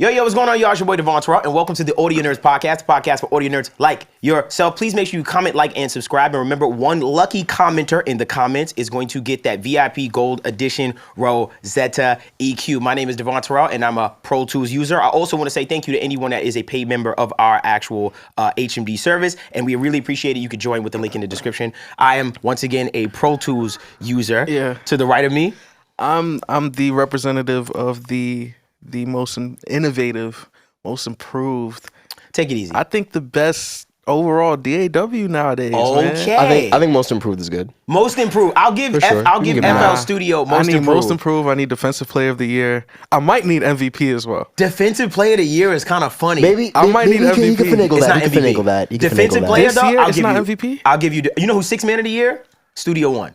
Yo, what's going on, y'all? It's your boy Devvon Terrell, and welcome to the Audio Nerds Podcast, the podcast for audio nerds like yourself. Please make sure you comment, like, and subscribe. And remember, one lucky commenter in the comments is going to get that VIP Gold Edition Rosetta EQ. My name is Devvon Terrell, and I'm a Pro Tools user. I also want to say thank you to anyone that is a paid member of our actual HMD service, and we really appreciate it. You could join with the link in the description. I am, once again, a Pro Tools user. Yeah. To the right of me, I'm the representative of the most innovative, most improved. Take it easy. I think the best overall DAW nowadays. Okay. Man. I think most improved is good. Most improved. I'll give FL Studio most improved. Most improved. I need Defensive Player of the Year. I might need MVP as well. Defensive Player of the Year is kind of funny. I might need MVP. You can finagle It's that. not You can MVP. finagle that. Defensive Player This though, year, I'll it's give not you. MVP? I'll give you. You know who's Sixth Man of the Year? Studio One.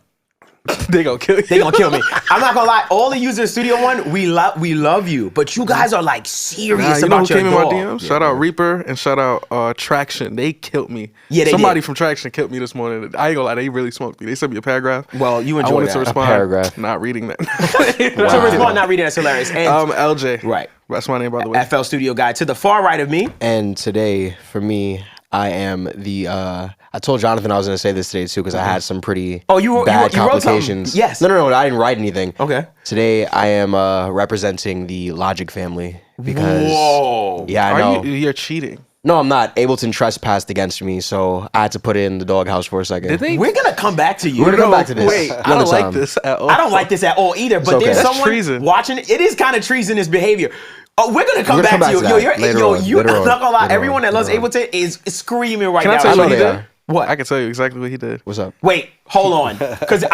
They gonna kill you. They gonna kill me. I'm not gonna lie. All the users of Studio One, we love you, but you guys are like serious You know who about your came in my dog. DMs? Shout out Reaper and shout out Traction. They killed me. Yeah, they Somebody did. from Traction killed me this morning. I ain't gonna lie, they really smoked me. They sent me a paragraph. Well, you I enjoy wanted that. to respond. paragraph. Not reading that. To respond, not reading. That's hilarious. And LJ. right, That's my name, by the way. FL Studio guy. To the far right of me, And today, for me, I am the. I told Jonathan I was going to say this today too because I had some pretty Oh, you bad wrote something. complications. Yes. No, I didn't write anything. Okay. Today, I am representing the Logic family because. Whoa. Yeah, I know. You're cheating. No, I'm not. Ableton trespassed against me, so I had to put it in the doghouse for a second. Did they? We're gonna come back to you. We're gonna come back to this. Wait, I another don't like time. this at all. I don't like this at all either. But okay. there's That's someone treason. watching it. It is kind of treasonous behavior. Oh, we're gonna come We're back gonna to come you. back to that later on, You. later I'm on, not gonna lie. later Everyone on, that loves later on. Ableton is screaming right Can I now. tell you know what he they did? are. What? I can tell you exactly what he did. What's up? Wait, hold on, because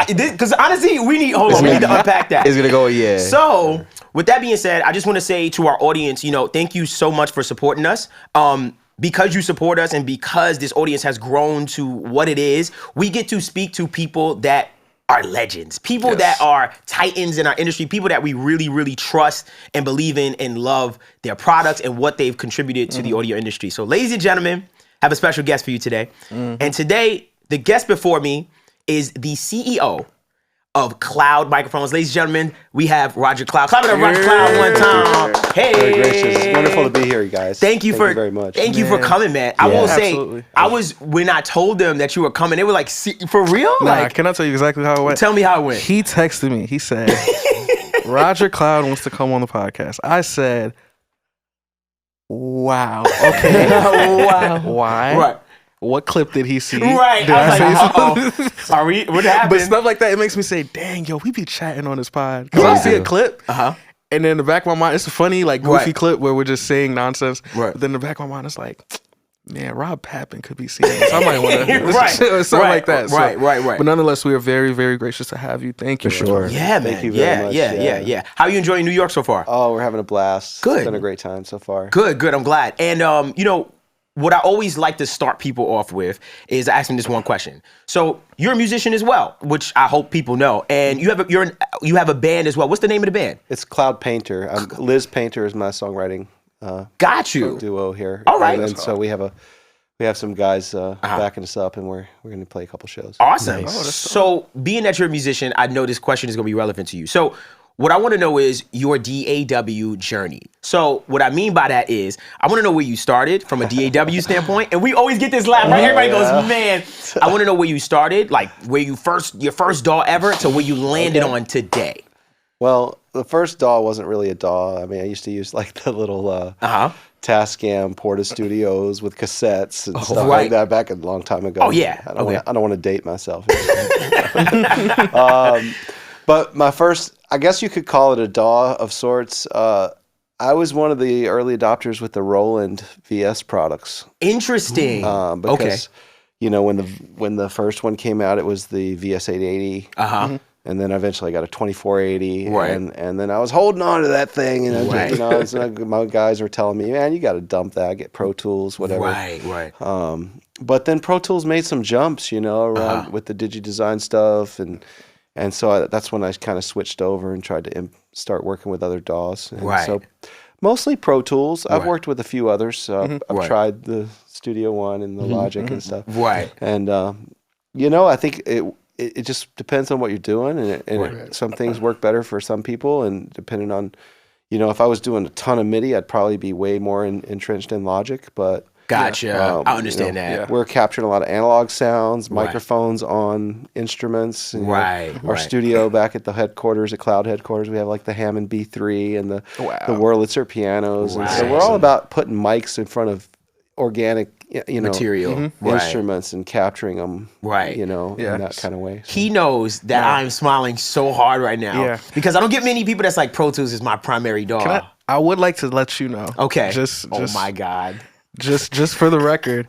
honestly, we need to unpack that. It's gonna go. Yeah. So, with that being said, I just want to say to our audience, thank you so much for supporting us. Because you support us and because this audience has grown to what it is, we get to speak to people that are legends, people that are titans in our industry, people that we really, really trust and believe in and love their products and what they've contributed to the audio industry. So, ladies and gentlemen, I have a special guest for you today. And today, the guest before me is the CEO of Cloud Microphones. Ladies and gentlemen, we have Rodger Cloud. Clap it up, Rodger Cloud one time. Hey. Very gracious. It's wonderful to be here, you guys. Thank you very much. Thank you for coming, man. I will say, Absolutely. when I told them that you were coming, they were like, for real? Nah, can I tell you exactly how it went? Tell me how it went. He texted me. He said, Rodger Cloud wants to come on the podcast. I said, wow. Okay. Wow. Why? Right. What clip did he see? Right. Did I was say like, something? are we? What happened? But stuff like that, it makes me say, dang, yo, we be chatting on this pod. Because I see a clip, and then in the back of my mind, it's a funny, like, goofy clip where we're just saying nonsense. Right. But then in the back of my mind, it's like, man, Rob Pappin could be seeing this. I might want to Right. or something Right. like that. So, Right. But nonetheless, we are very, very gracious to have you. Thank you. For sure. Yeah, man. Thank you very much. Yeah. How are you enjoying New York so far? Oh, we're having a blast. Good. It's been a great time so far. Good. I'm glad. And what I always like to start people off with is asking this one question. So you're a musician as well, which I hope people know, and you have a band as well. What's the name of the band? It's Cloud Painter. Liz Painter is my songwriting Got you. duo here. All right. And so we have some guys backing us up, and we're going to play a couple shows. Awesome. So being that you're a musician, I know this question is going to be relevant to you. So what I want to know is your DAW journey. So what I mean by that is I want to know where you started from a DAW standpoint. And we always get this laugh, right? Everybody goes, man. I want to know where you started, like where your first DAW ever to where you landed on today. Well, the first DAW wasn't really a DAW. I mean, I used to use like the little Tascam Porta Studios with cassettes and stuff like that back a long time ago. Oh, yeah. I don't want to date myself. But my first, I guess you could call it a DAW of sorts. I was one of the early adopters with the Roland VS products. Interesting. Because, when the first one came out, it was the VS 880. And then eventually I got a 2480. Right. And then I was holding on to that thing. And, it's like my guys were telling me, man, you got to dump that, get Pro Tools, whatever. Right. But then Pro Tools made some jumps, around with the DigiDesign stuff. And so that's when I kind of switched over and tried to start working with other DAWs. And so mostly Pro Tools. I've worked with a few others. I've tried the Studio One and the Logic and stuff. Right. And, I think it just depends on what you're doing. And some things work better for some people. And depending on, if I was doing a ton of MIDI, I'd probably be way more entrenched in Logic. But Gotcha. I understand that. We're capturing a lot of analog sounds, microphones on instruments. And, our studio back at the headquarters, at Cloud headquarters, we have like the Hammond B3 and the Wurlitzer pianos. And so we're all about putting mics in front of organic, material, instruments and capturing them, in that kind of way. So. He knows that I'm smiling so hard right now because I don't get many people that's like Pro Tools is my primary dog. I would like to let you know. Okay. Oh my God. Just for the record,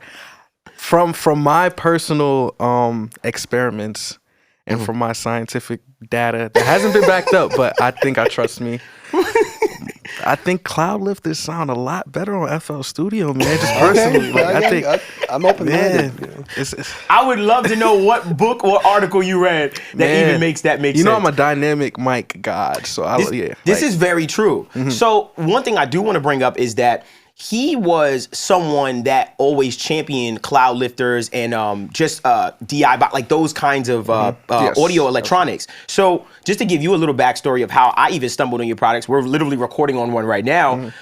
from my personal experiments and from my scientific data that hasn't been backed up, but I think I trust me. I think Cloud Lifters sound a lot better on FL Studio, man. Just personally, I'm open-minded. I would love to know what book or article you read that even makes that make sense. You know, I'm a dynamic mic god, so this is very true. So one thing I do want to bring up is that he was someone that always championed Cloud Lifters and just DI, like those kinds of audio electronics. So just to give you a little backstory of how I even stumbled on your products, we're literally recording on one right now.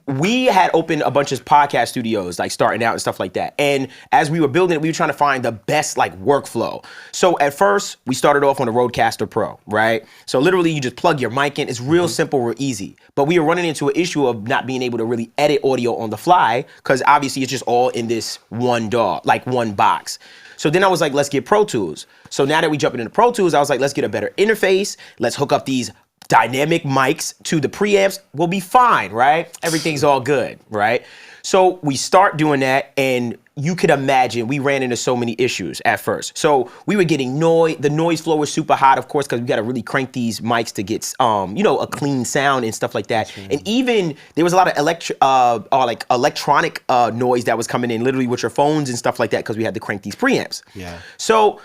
We had opened a bunch of podcast studios, like starting out and stuff like that. And as we were building it, we were trying to find the best like workflow. So at first, we started off on a Rodecaster Pro, right? So literally, you just plug your mic in. It's real simple, real easy. But we were running into an issue of not being able to really edit audio on the fly because obviously it's just all in this one DAW, like one box. So then I was like, let's get Pro Tools. So now that we jumping into Pro Tools, I was like, let's get a better interface. Let's hook up these dynamic mics to the preamps. We'll be fine, right? Everything's all good, right? So we start doing that, and you could imagine we ran into so many issues at first. So we were getting noise. The noise floor was super hot, of course, because we got to really crank these mics to get, a clean sound and stuff like that. And even there was a lot of electronic noise that was coming in, literally with your phones and stuff like that, because we had to crank these preamps. Yeah. So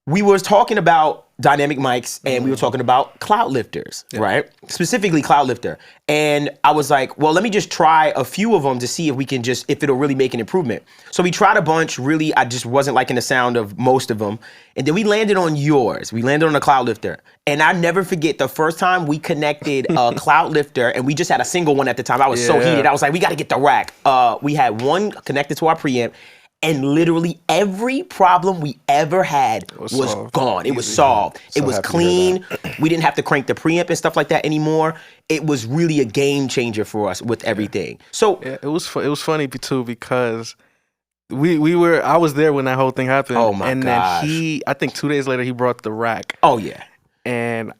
we were talking about dynamic mics and we were talking about Cloud Lifters, right? Specifically Cloud Lifter. And I was like, well, let me just try a few of them to see if we can if it'll really make an improvement. So we tried a bunch. Really, I just wasn't liking the sound of most of them. And then we landed on yours. We landed on a Cloud Lifter. And I never forget the first time we connected a Cloud Lifter, and we just had a single one at the time. I was so heated. I was like, we got to get the rack. We had one connected to our preamp. And literally every problem we ever had was gone. It was solved. It was clean. We didn't have to crank the preamp and stuff like that anymore. It was really a game changer for us with everything. So it was funny too because I was there when that whole thing happened. Oh my gosh. Then I think 2 days later he brought the rack. Oh yeah. And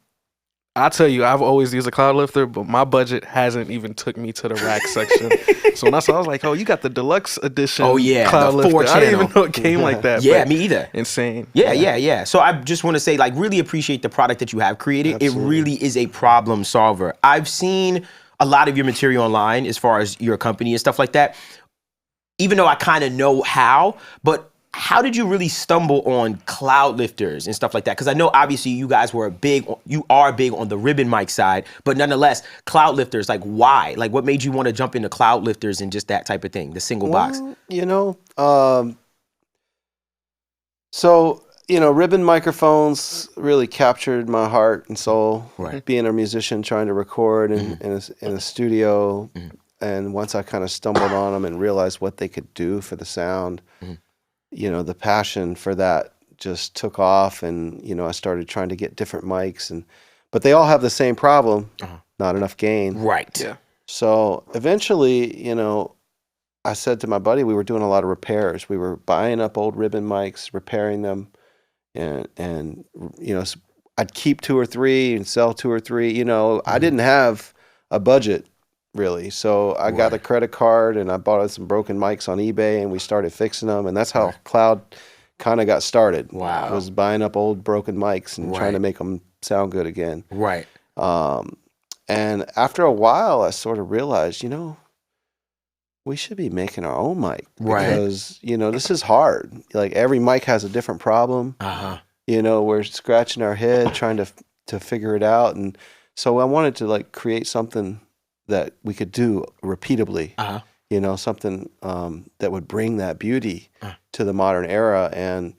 I'll tell you, I've always used a Cloud Lifter, but my budget hasn't even took me to the rack section. So when I saw, I was like, oh, you got the deluxe edition Cloud Lifter. I didn't even know it came like that. Yeah, me either. Insane. Yeah. So I just want to say, like, really appreciate the product that you have created. Absolutely. It really is a problem solver. I've seen a lot of your material online as far as your company and stuff like that, even though I kind of know how, but how did you really stumble on Cloud Lifters and stuff like that? Because I know obviously you are big on the ribbon mic side, but nonetheless, Cloud Lifters, like why? Like what made you want to jump into Cloud Lifters and just that type of thing, the single box? Ribbon microphones really captured my heart and soul. Right. Being a musician, trying to record in a studio, and once I kind of stumbled on them and realized what they could do for the sound, the passion for that just took off, and I started trying to get different mics, but they all have the same problem: not enough gain. Right. Yeah. So eventually, I said to my buddy, we were doing a lot of repairs. We were buying up old ribbon mics, repairing them, and I'd keep 2 or 3 and sell 2 or 3. I didn't have a budget really, so I got a credit card and I bought some broken mics on eBay and we started fixing them, and that's how Cloud kind of got started. Wow. Was buying up old broken mics and trying to make them sound good again. Right. And after a while, I sort of realized, we should be making our own mic because this is hard. Like every mic has a different problem. We're scratching our head trying to figure it out, and so I wanted to like create something that we could do repeatably, something that would bring that beauty to the modern era. And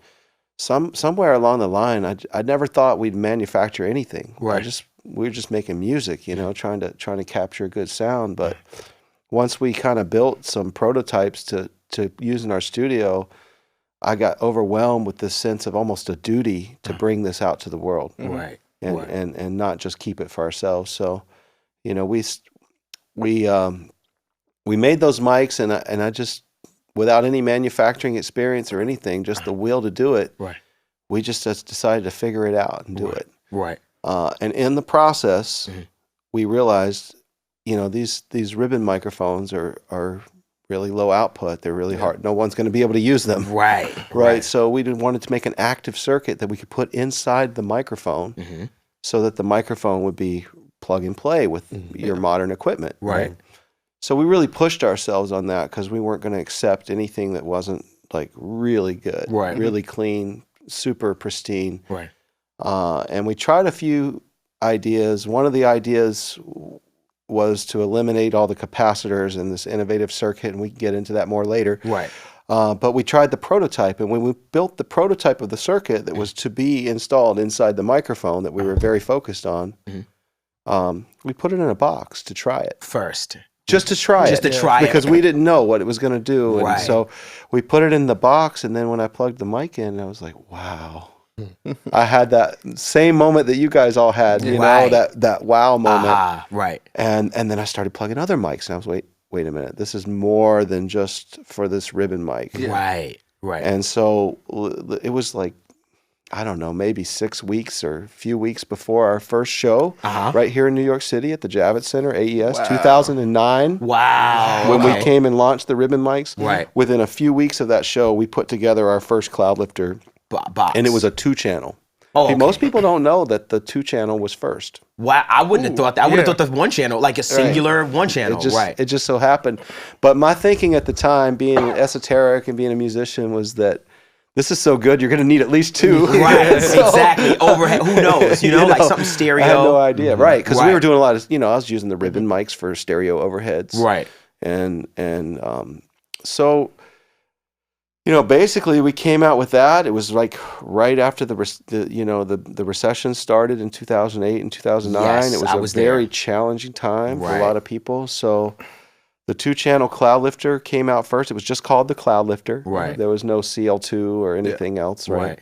somewhere along the line, I never thought we'd manufacture anything. Right. we were just making music, you know, trying to capture a good sound. But once we kind of built some prototypes to use in our studio, I got overwhelmed with this sense of almost a duty to bring this out to the world, Right. And not just keep it for ourselves. So, you know, we made those mics, and I just, without any manufacturing experience or anything, just the will to do it. Right. We just decided to figure it out and do it. Right. And in the process, we realized, you know, these ribbon microphones are really low output. They're really hard. No one's going to be able to use them. Right. So we wanted to make an active circuit that we could put inside the microphone so that the microphone would be plug and play with your modern equipment. Right. So we really pushed ourselves on that because we weren't going to accept anything that wasn't like really good, really clean, super pristine. Right. And we tried a few ideas. One of the ideas was to eliminate all the capacitors in this innovative circuit, and we can get into that more later. Right. But we tried the prototype, and when we built the prototype of the circuit that was to be installed inside the microphone that we were very focused on, we put it in a box to try it. First. Just to try it. Because we didn't know what it was going to do. And so we put it in the box, and then when I plugged the mic in, I was like, wow. I had that same moment that you guys all had, you know, that wow moment. Right. And then I started plugging other mics, and I was, wait a minute. This is more than just for this ribbon mic. Right. And so it was like, I don't know, maybe 6 weeks or a few weeks before our first show right here in New York City at the Javits Center, AES, 2009. Wow. When we came and launched the ribbon mics. Right. Within a few weeks of that show, we put together our first Cloud Lifter. Box. And it was a 2-channel. Oh, okay. Most people don't know that the 2-channel was first. Wow, I wouldn't have thought that. I would have thought the 1-channel, like a singular 1-channel. It just so happened. But my thinking at the time, being esoteric and being a musician, was that this is so good, you're going to need at least 2. Right, exactly. Overhead, who knows? You know, like something stereo. I had no idea. Right, because we were doing a lot of, you know, I was using the ribbon mics for stereo overheads. Right. And so, you know, basically we came out with that. It was like right after the recession started in 2008 and 2009. Yes, it was a very challenging time for a lot of people. So the 2-channel Cloud Lifter came out first. It was just called the Cloud Lifter. Right. There was no CL2 or anything else. Right.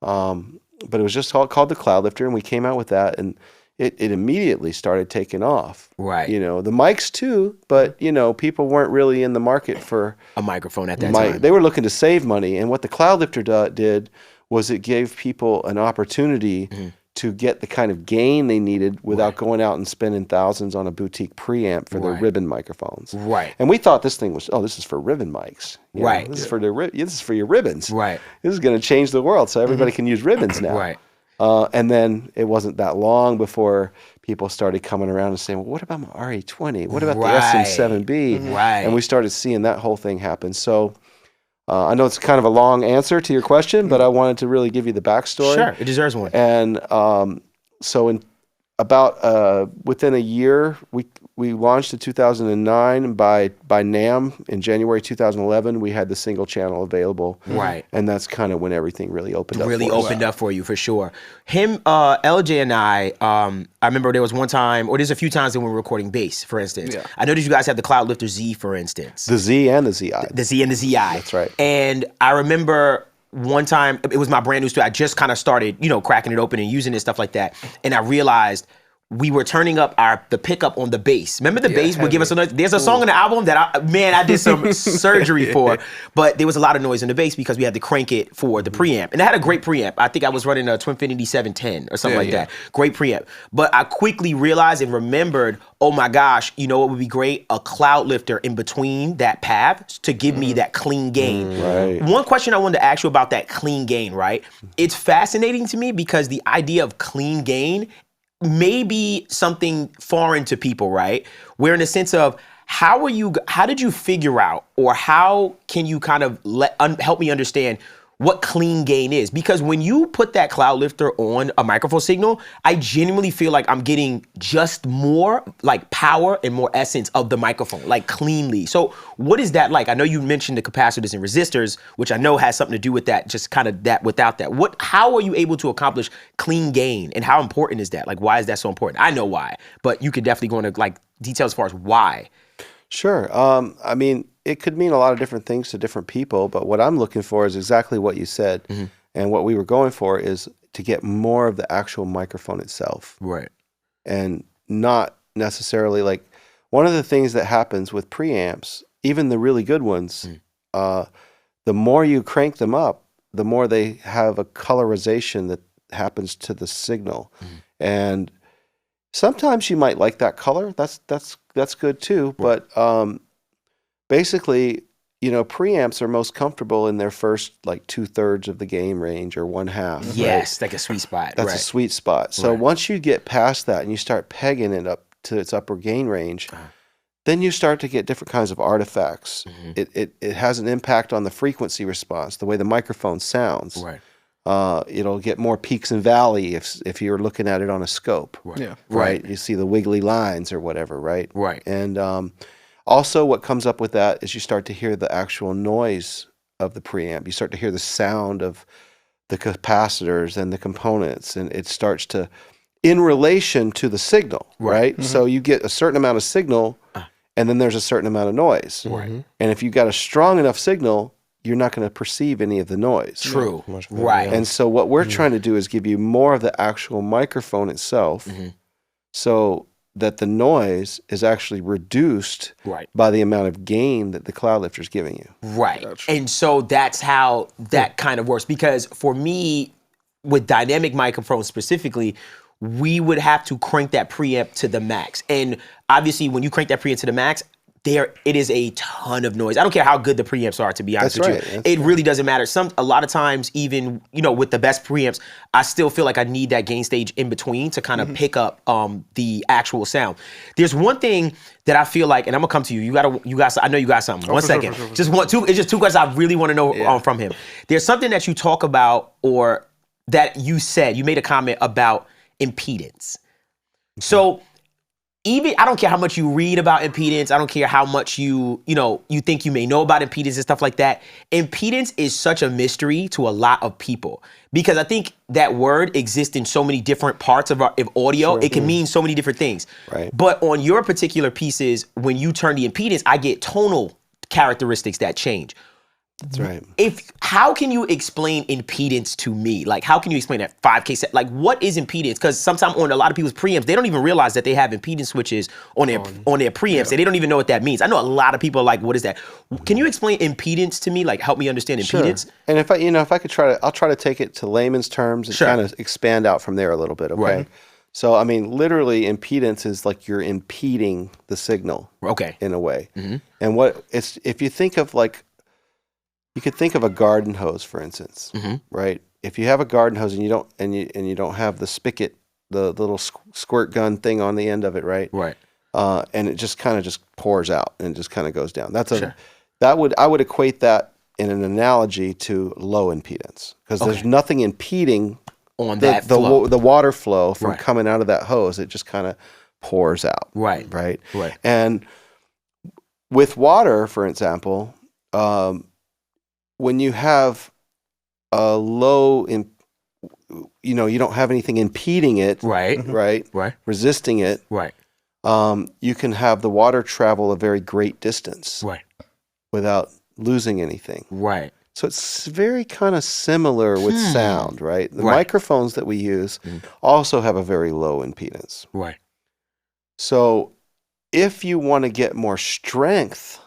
But it was just called the Cloud Lifter, and we came out with that, and it immediately started taking off. Right. You know, the mics too, but, you know, people weren't really in the market for a microphone at that time. They were looking to save money. And what the Cloud Lifter did was it gave people an opportunity to get the kind of gain they needed without going out and spending thousands on a boutique preamp for their ribbon microphones. Right. And we thought this thing was, this is for ribbon mics. You know, this is for this is for your ribbons. Right. This is going to change the world, so everybody can use ribbons now. Right. And then it wasn't that long before people started coming around and saying, well, what about my RE20? What about the SM7B? Right. And we started seeing that whole thing happen. So I know it's kind of a long answer to your question, but I wanted to really give you the backstory. Sure, it deserves one. And so in about within a year, we launched in 2009. By NAMM in January 2011, we had the single channel available. Right. And that's kind of when everything really opened up. Really opened up for you, for sure. Him, LJ and I remember there was one time, or there's a few times when we were recording bass, for instance. Yeah. I noticed you guys have the Cloud Lifter Z, for instance. The Z and the ZI. The Z and the ZI. That's right. And I remember one time, it was my brand new studio. I just kind of started, you know, cracking it open and using it, stuff like that. And I realized we were turning up the pickup on the bass. Remember the bass would give us a noise? There's a song on the album that I did some surgery for, but there was a lot of noise in the bass because we had to crank it for the preamp. And I had a great preamp. I think I was running a Twinfinity 710 or something like that. Great preamp. But I quickly realized and remembered, oh my gosh, you know what would be great? A Cloud Lifter in between that path to give me that clean gain. Right. One question I wanted to ask you about that clean gain, right? It's fascinating to me because the idea of clean gain may be something foreign to people, right? Where in the sense of how did you figure out, or how can you kind of help me understand what clean gain is. Because when you put that cloud lifter on a microphone signal, I genuinely feel like I'm getting just more like power and more essence of the microphone, like cleanly. So what is that like? I know you mentioned the capacitors and resistors, which I know has something to do with that, just kind of that without that. How are you able to accomplish clean gain, and how important is that? Like, why is that so important? I know why, but you could definitely go into like details as far as why. Sure. I mean, it could mean a lot of different things to different people, but what I'm looking for is exactly what you said. And what we were going for is to get more of the actual microphone itself. Right. And not necessarily like one of the things that happens with preamps, even the really good ones, the more you crank them up, the more they have a colorization that happens to the signal. And sometimes you might like that color. That's good too. But basically, you know, preamps are most comfortable in their first like 2/3 of the gain range or 1/2. Yes, like a sweet spot. That's a sweet spot. So once you get past that and you start pegging it up to its upper gain range, then you start to get different kinds of artifacts. It has an impact on the frequency response, the way the microphone sounds. Right. It'll get more peaks and valley if you're looking at it on a scope. Right. Yeah. Right. You see the wiggly lines or whatever, right? Right. And also what comes up with that is you start to hear the actual noise of the preamp. You start to hear the sound of the capacitors and the components, and it starts to, in relation to the signal, right? So you get a certain amount of signal, and then there's a certain amount of noise. Right. And if you've got a strong enough signal, you're not going to perceive any of the noise. True. better, Right. And so what we're trying to do is give you more of the actual microphone itself, so that the noise is actually reduced Right. by the amount of gain that the cloud lifter is giving you. Right. And so that's how that kind of works. Because for me, with dynamic microphones specifically, we would have to crank that preamp to the max. And obviously, when you crank that preamp to the max, it is a ton of noise. I don't care how good the preamps are, to be honest That's with right. you. That's It really doesn't matter. A lot of times, even, you know, with the best preamps, I still feel like I need that gain stage in between to kind of pick up the actual sound. There's one thing that I feel like, and I'm gonna come to you. I know you got something. One second. Sure. It's just two questions I really want to know from him. There's something that you talk about, or that you made a comment about impedance. So even, I don't care how much you read about impedance, I don't care how much you think you may know about impedance and stuff like that. Impedance is such a mystery to a lot of people, because I think that word exists in so many different parts of audio. It can mean so many different things. Right. But on your particular pieces, when you turn the impedance, I get tonal characteristics that change. That's right. How can you explain impedance to me? Like, how can you explain that 5K set? Like, what is impedance? Because sometimes on a lot of people's preamps, they don't even realize that they have impedance switches on their preamps, and they don't even know what that means. I know a lot of people are like, what is that? Can you explain impedance to me? Like, help me understand impedance? Sure. And if I could I'll try to take it to layman's terms and kind of expand out from there a little bit. Okay. Right. So, I mean, literally impedance is like you're impeding the signal. Okay. In a way. And if you think of like, you could think of a garden hose, for instance, right? If you have a garden hose and you don't have the spigot, the little squirt gun thing on the end of it, right? Right. And it just kind of pours out and just kind of goes down. I would equate that in an analogy to low impedance, because there's nothing impeding on that flow. The water flow from Right. coming out of that hose. It just kind of pours out. Right. Right. Right. And with water, for example, when you have a low, you don't have anything impeding it, Right. right, resisting it, Right. you can have the water travel a very great distance Right. without losing anything. Right. So it's very kind of similar with sound, right? The Right. microphones that we use also have a very low impedance. Right. So if you want to get more strength,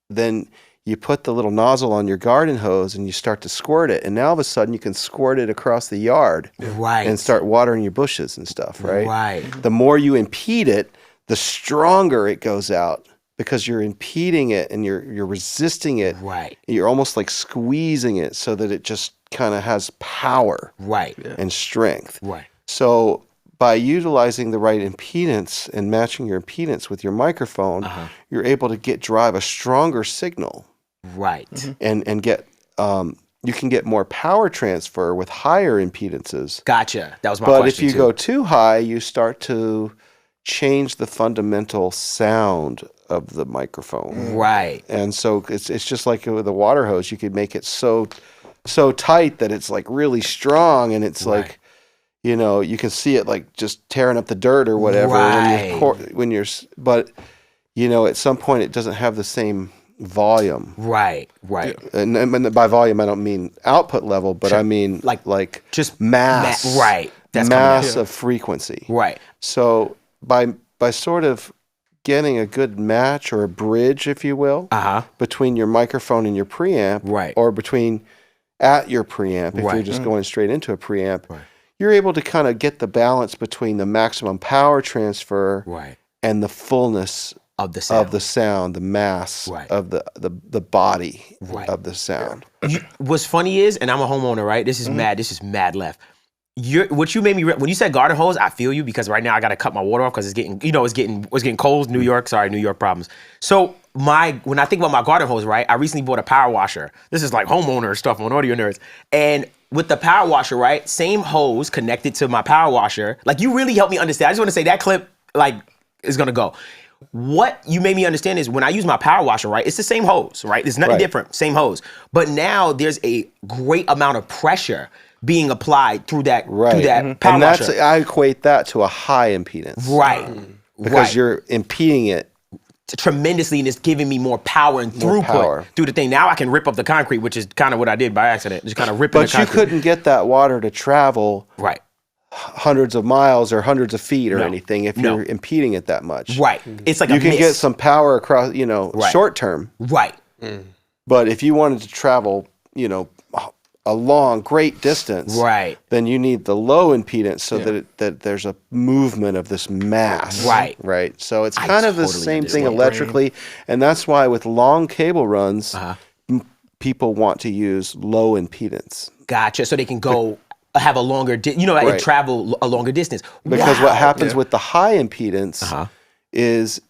then you put the little nozzle on your garden hose and you start to squirt it. And now all of a sudden you can squirt it across the yard Right. and start watering your bushes and stuff, right? Right. The more you impede it, the stronger it goes out, because you're impeding it and you're resisting it. Right. You're almost like squeezing it so that it just kind of has power Right. and strength. Right. So by utilizing the right impedance and matching your impedance with your microphone, you're able to drive a stronger signal. Right. And get you can get more power transfer with higher impedances. Gotcha. That was my But question. if you go too high, you start to change the fundamental sound of the microphone. Right. And so it's just like with a water hose. You could make it so tight that it's like really strong, and it's like, you know, you can see it like just tearing up the dirt or whatever but you know, at some point it doesn't have the same volume. Right. And by volume I don't mean output level, but I mean like just mass. Right. That's mass of frequency. Right. So by sort of getting a good match or a bridge, if you will, between your microphone and your preamp, or at your preamp, if you're just going straight into a preamp, you're able to kind of get the balance between the maximum power transfer and the fullness of the sound, the mass of the body of the sound. What's funny is, and I'm a homeowner, right? This is mad left. What you made me when you said garden hose, I feel you, because right now I got to cut my water off because it's getting cold. New York problems. So when I think about my garden hose, right, I recently bought a power washer. This is like homeowner stuff on Audio Nerds. And with the power washer, right, same hose connected to my power washer. Like, you really helped me understand. I just want to say that clip like is gonna go. What you made me understand is when I use my power washer, right, it's the same hose, right? There's nothing different, same hose. But now there's a great amount of pressure being applied through that power washer. I equate that to a high impedance. Right. Because you're impeding it tremendously, and it's giving me more power and throughput through the thing. Now I can rip up the concrete, which is kind of what I did by accident. Just kind of ripping the concrete. But you couldn't get that water to travel hundreds of miles or hundreds of feet or anything if you're impeding it that much. Right. It's like you can get some power across, short term. Right. But if you wanted to travel, a long, great distance, then you need the low impedance so that there's a movement of this mass. Right. So it's kind of the same thing electrically. And that's why with long cable runs, people want to use low impedance. Gotcha. So they can go have a longer, travel a longer distance. Because what happens with the high impedance is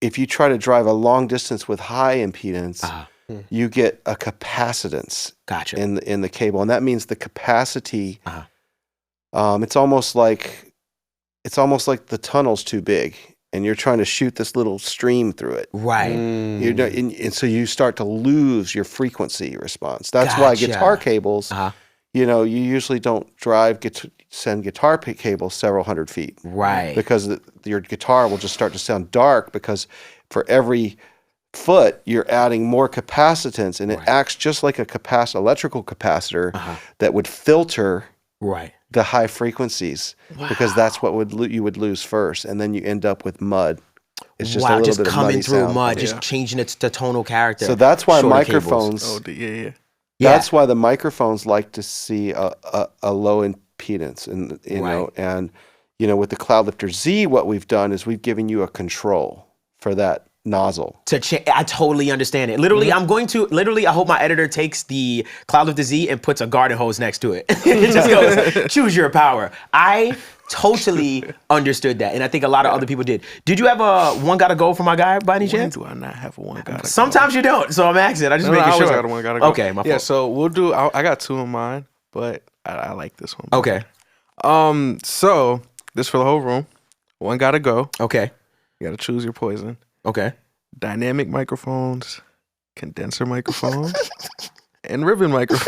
if you try to drive a long distance with high impedance, you get a capacitance in the cable, and that means the capacity. It's almost like the tunnel's too big, and you're trying to shoot this little stream through it. Right. And so you start to lose your frequency response. That's why guitar cables. You usually don't send guitar cables several hundred feet. Right. Because your guitar will just start to sound dark, because for every foot you're adding more capacitance, and it acts just like a electrical capacitor that would filter the high frequencies, because that's what you would lose first, and then you end up with mud. It's just a little just bit coming of through mud, just changing its tonal character. So that's why microphones. That's why the microphones like to see a low impedance, and with the Cloudlifter Z, what we've done is we've given you a control for that nozzle. I totally understand it. Literally, I hope my editor takes the Cloudlifter Z and puts a garden hose next to it. It just goes, choose your power. I totally understood that, and I think a lot of other people did. Did you have a one gotta go for my guy by any chance? Do I not have a one gotta go? Sometimes you don't, so I'm asking. I just making sure. I got a one gotta go. Okay, my fault. Yeah, so we'll do. I got two in mind, but I like this one. Okay. So this for the whole room. One gotta go. Okay. You gotta choose your poison. Okay. Dynamic microphones, condenser microphones, and ribbon microphones.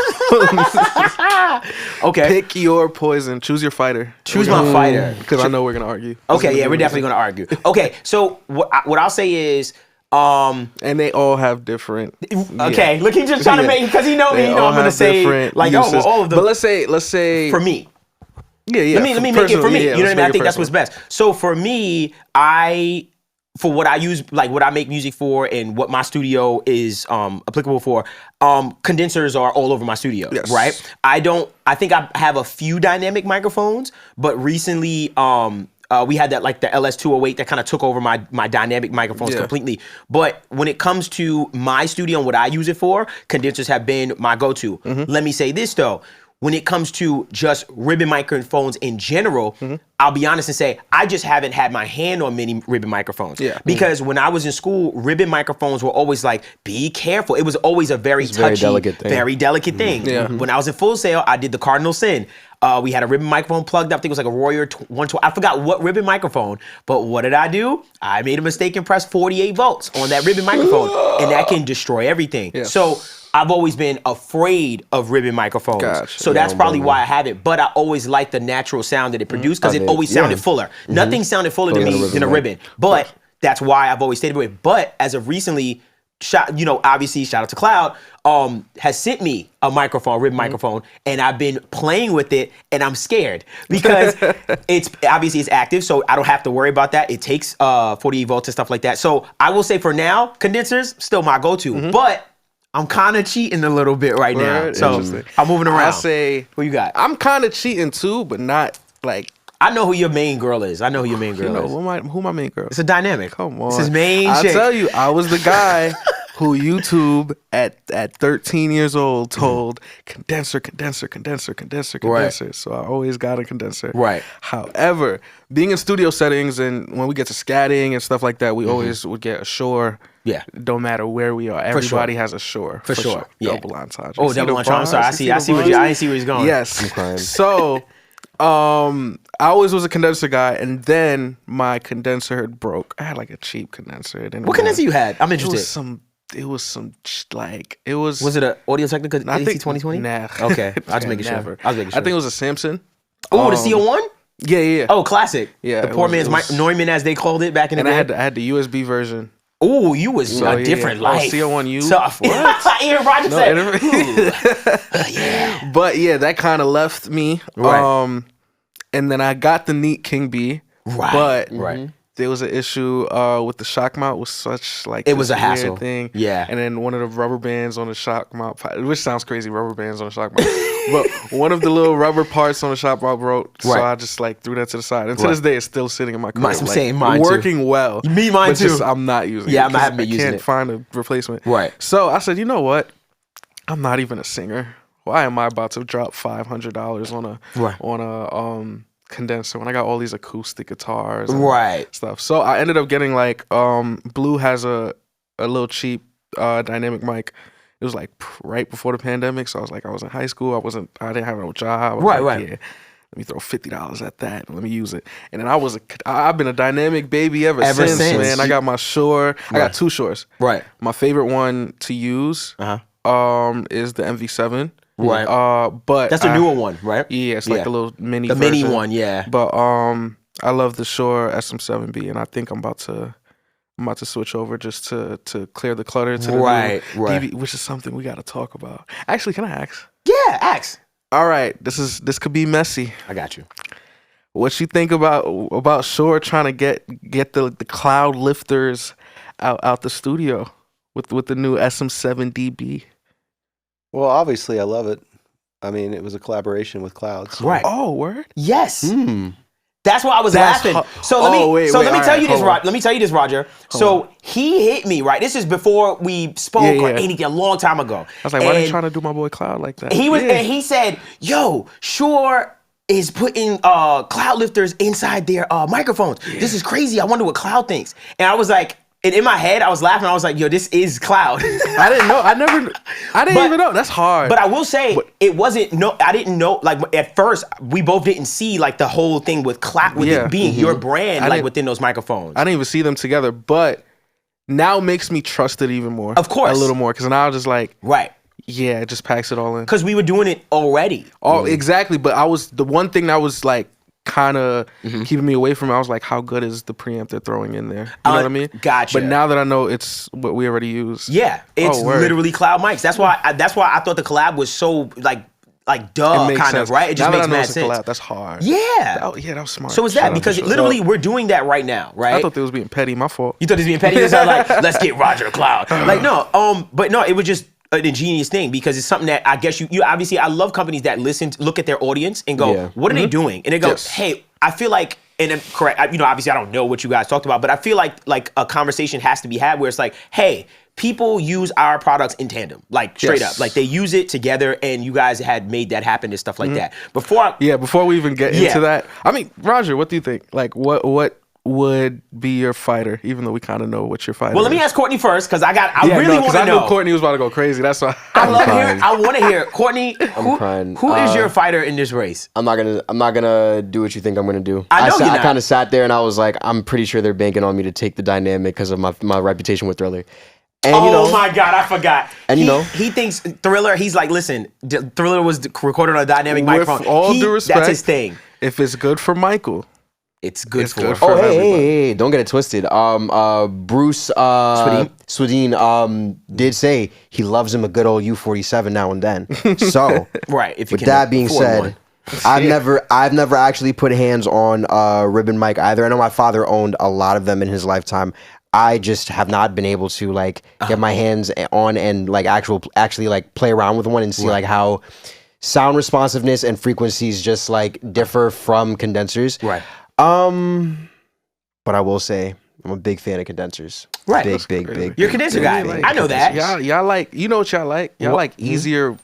Okay. Pick your poison. Choose your fighter. Choose my fighter. Because I know we're going to argue. Okay, yeah, we're definitely going to argue. Okay, so what I'll say is... and they all have different... Okay, look, he's just trying to make... Because he know me, I'm going to say... Like, uses. all of them. But let's say... For me. Yeah. Let me make it for me. You know what I mean? I think that's what's best. So for me, for what I use, like what I make music for and what my studio is applicable for, condensers are all over my studio, right? I think I have a few dynamic microphones, but recently we had that, like the LS208 that kind of took over my dynamic microphones completely. But when it comes to my studio and what I use it for, condensers have been my go-to. Let me say this though. when it comes to just ribbon microphones in general, I'll be honest and say I just haven't had my hand on many ribbon microphones. Yeah. Because when I was in school, ribbon microphones were always like, be careful. It was always a very touchy, very delicate thing. Yeah. When I was in Full Sail, I did the cardinal sin. We had a ribbon microphone plugged up. I think it was like a Royer 112. I forgot what ribbon microphone, but what did I do? I made a mistake and pressed 48 volts on that ribbon microphone, and that can destroy everything. Yes. So I've always been afraid of ribbon microphones. Gotcha. So that's probably why I have it. But I always liked the natural sound that it produced because it always sounded fuller. Nothing sounded fuller to me than a ribbon. But that's why I've always stayed with it. But as of recently, obviously, shout out to Cloud, has sent me a microphone, ribbon microphone, and I've been playing with it, and I'm scared because it's active, so I don't have to worry about that. It takes 48 volts and stuff like that. So I will say for now, condensers still my go-to, but I'm kind of cheating a little bit right now. So I'm moving around. I say, who you got? I'm kind of cheating too, but not like. I know who your main girl is. Who my main girl? It's a dynamic. Come on. It's his main I'll chick. tell you, I was the guy who YouTube at 13 years old told condenser. Right. So I always got a condenser. Right. However, being in studio settings and when we get to scatting and stuff like that, we always would get a Shure. Yeah. Don't matter where we are. Everybody has a Shure. For sure. Yeah. Double entendre. Oh, double entendre. I'm sorry. I see where I see where he's going. Yes. I'm crying. So, I always was a condenser guy, and then my condenser had broke. I had like a cheap condenser. What condenser you had? I'm interested. It was Was it an Audio Technica AC 2020? Nah. Okay. I was making Never. sure. I think it was a Samson. Oh, the CO1? Yeah. Oh, classic. Yeah, The it poor was- man's it was- Neumann, as they called it back in the And day. I had the USB version. Oh, you was a different life. CO1U. Tough. Aaron Rodgers said. But yeah, that kind of left me. Right. And then I got the Neat King B. Right. But there was an issue with the shock mount was such like It was this a hassle. weird thing. Yeah. And then one of the rubber bands on the shock mount, which sounds crazy, rubber bands on the shock mount. But one of the little rubber parts on the shock mount broke, so I just like threw that to the side. And to this day, it's still sitting in my car. I'm saying mine too. Working well. Mine but too. Just, I'm not using it. Yeah, I because haven't been using can't it. find a replacement. Right. So I said, you know what? I'm not even a singer. Why am I about to drop $500 on a condenser when I got all these acoustic guitars and stuff? So I ended up getting like Blue has a little cheap dynamic mic. It was like right before the pandemic, so I was in high school. I didn't have no job. I was like, yeah, let me throw $50 at that and let me use it. And then I've been a dynamic baby ever since, man. I got my Shure. I got two Shures. Right. My favorite one to use is the MV7. Right. But that's the newer one, right? Yeah, it's like a little mini The version. mini one, yeah. But I love the Shure SM7B, and I think I'm about to switch over just to clear the clutter to the new DV, which is something we got to talk about. Actually, can I ask? Yeah, ask. All right, this could be messy. I got you. What you think about Shure trying to get the cloud lifters out the studio with the new SM7DB? Well, obviously, I love it. I mean, it was a collaboration with Cloud. So. Right. Oh, word? Yes. That's why I was laughing. So let me tell you this, Rodger. So he hit me, right? This is before we spoke or anything, a long time ago. I was like, why are they trying to do my boy Cloud like that? And he said, yo, Shure is putting cloud lifters inside their microphones. This is crazy. I wonder what Cloud thinks. And I was like, and in my head, I was laughing. I was like, yo, this is Cloud. I didn't know. I didn't even know. That's hard. But I will say, it wasn't, I didn't know, like, at first, we both didn't see, like, the whole thing with Cloud, with it being your brand, like, within those microphones. I didn't even see them together, but now makes me trust it even more. Of course. A little more, because now I'm just like, right. Yeah, it just packs it all in. Because we were doing it already. Oh, exactly. But the one thing that was, like, kind of keeping me away from it, I was like, how good is the preamp they're throwing in there? You know what I mean? Gotcha. But now that I know it's what we already use. Yeah, it's literally Cloud mics. That's why I thought the collab was so like duh kind of, right? It just makes mad sense. Collab, that's hard. Yeah. That was smart. So is that because literally we're doing that right now, right? I thought they was being petty. My fault. You thought they was being petty? It was like, let's get Rodger Cloud. Like no, but no, it was just an ingenious thing because it's something that I guess you obviously I love companies that look at their audience and go, what are they doing? And they go, hey, I feel like and then, correct, obviously I don't know what you guys talked about, but I feel like a conversation has to be had where it's like, hey, people use our products in tandem, like straight up, like they use it together, and you guys had made that happen and stuff like that. Before we even get into that, I mean, Rodger, what do you think? Like, what would be your fighter, even though we kind of know what your fighter is? Well, let me ask Courtney first, because I really want to know. I knew Courtney was about to go crazy. That's why I want to hear. Courtney, who is your fighter in this race? I'm not gonna do what you think I'm gonna do. I kind of sat there and I was like, I'm pretty sure they're banking on me to take the dynamic because of my reputation with Thriller. And, my God, I forgot. And he thinks Thriller. He's like, listen, Thriller was recorded on a dynamic microphone. With all due respect, that's his thing. If it's good for Michael, it's good for everybody. Hey, don't get it twisted. Bruce Swedin did say he loves him a good old U-47 now and then. So, right. If you with that being said, I've never actually put hands on ribbon mic either. I know my father owned a lot of them in his lifetime. I just have not been able to like get my hands on and like actually like play around with one and see like how sound responsiveness and frequencies just like differ from condensers. Right. But I will say I'm a big fan of condensers. Right. Big. You're a condenser guy. I know that. Y'all like, you know what y'all like? Y'all like easier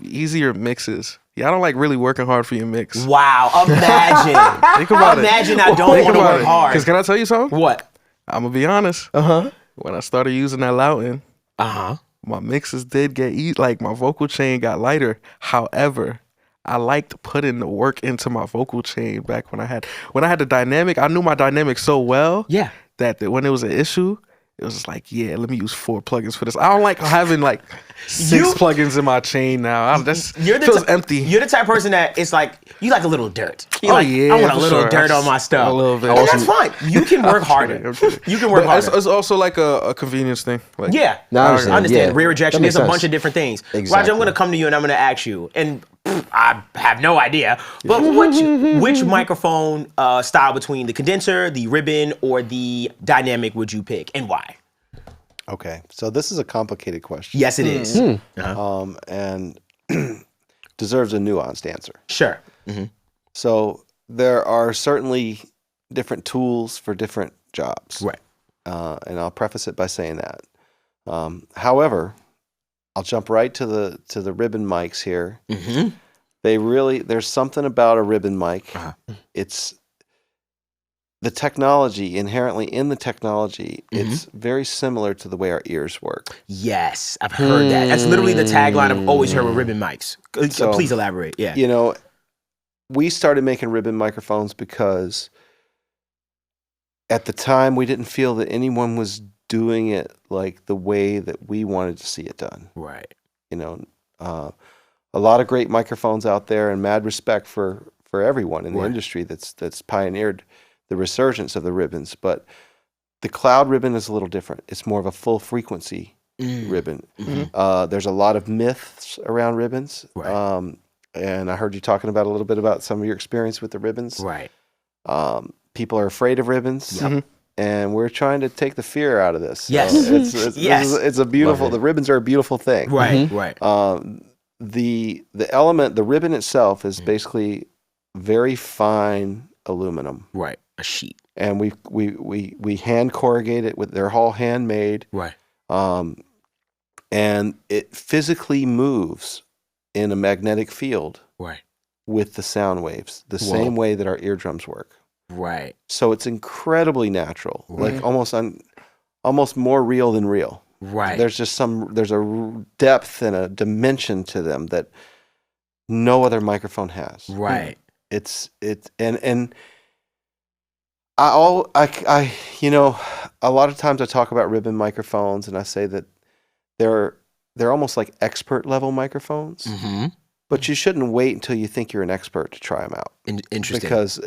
mixes. Y'all don't like really working hard for your mix. Wow. Imagine. Think about Imagine I don't want to work hard. Because can I tell you something? What? I'm gonna be honest. When I started using that Loughton, my mixes did get like my vocal chain got lighter. However, I liked putting the work into my vocal chain back when I had the dynamic. I knew my dynamic so well that when it was an issue, it was just like, yeah, let me use 4 plugins for this. I don't like having like 6 plugins in my chain now. Feels empty. You're the type of person that it's like, you like a little dirt. I want a little dirt on my stuff. A little bit. And that's fine. You can work harder. You can work harder. It's also like a convenience thing. Like, I understand. Yeah. Rear rejection. There's a bunch of different things. Exactly. Rodger, I'm going to come to you and I'm going to ask you, and I have no idea, but which microphone style between the condenser, the ribbon, or the dynamic would you pick, and why? Okay, so this is a complicated question. Yes, it is. And deserves a nuanced answer. Sure. So there are certainly different tools for different jobs. Right. And I'll preface it by saying that. However, I'll jump right to the ribbon mics here. There's something about a ribbon mic. It's the technology, inherently in the technology, it's very similar to the way our ears work. Yes, I've heard that. That's literally the tagline I've always heard with ribbon mics. So, please elaborate. Yeah. You know, we started making ribbon microphones because at the time we didn't feel that anyone was doing it like the way that we wanted to see it done. Right. You know, a lot of great microphones out there, and mad respect for everyone in the industry that's pioneered the resurgence of the ribbons. But the Cloud ribbon is a little different. It's more of a full frequency ribbon. There's a lot of myths around ribbons. Right. And I heard you talking about a little bit about some of your experience with the ribbons. Right. People are afraid of ribbons. And we're trying to take the fear out of this. Yes. So it's a beautiful, the ribbons are a beautiful thing. Right. Right. The element, the ribbon itself is basically very fine aluminum. Right. A sheet. And we hand corrugate it with, they're all handmade. Right. And it physically moves in a magnetic field. Right. With the sound waves, the same way that our eardrums work. Right. So it's incredibly natural, like almost more real than real. Right. There's a depth and a dimension to them that no other microphone has. Right. And I you know, a lot of times I talk about ribbon microphones and I say that they're almost like expert level microphones. But you shouldn't wait until you think you're an expert to try them out. Interesting. Because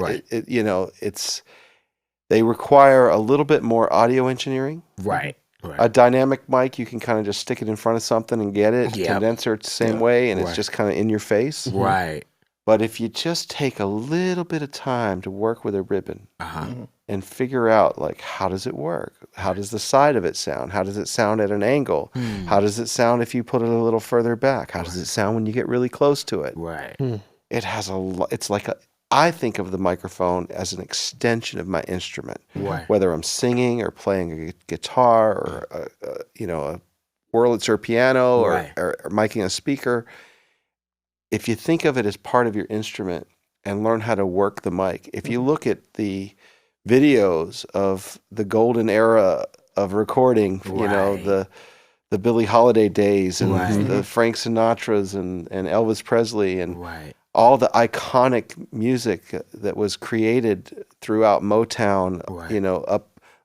they require a little bit more audio engineering. Right. A dynamic mic, you can kind of just stick it in front of something and get it. Condenser, it's the same way, and it's just kind of in your face. Right. But if you just take a little bit of time to work with a ribbon and figure out, like, how does it work? How does the side of it sound? How does it sound at an angle? How does it sound if you put it a little further back? How does it sound when you get really close to it? Right. It has it's like I think of the microphone as an extension of my instrument. Right. Whether I'm singing or playing a guitar or a Wurlitzer piano Right. or miking a speaker, if you think of it as part of your instrument and learn how to work the mic, if you look at the videos of the golden era of recording, Right. the Billie Holiday days and Right. the Frank Sinatras and Elvis Presley and Right. all the iconic music that was created throughout Motown, Right.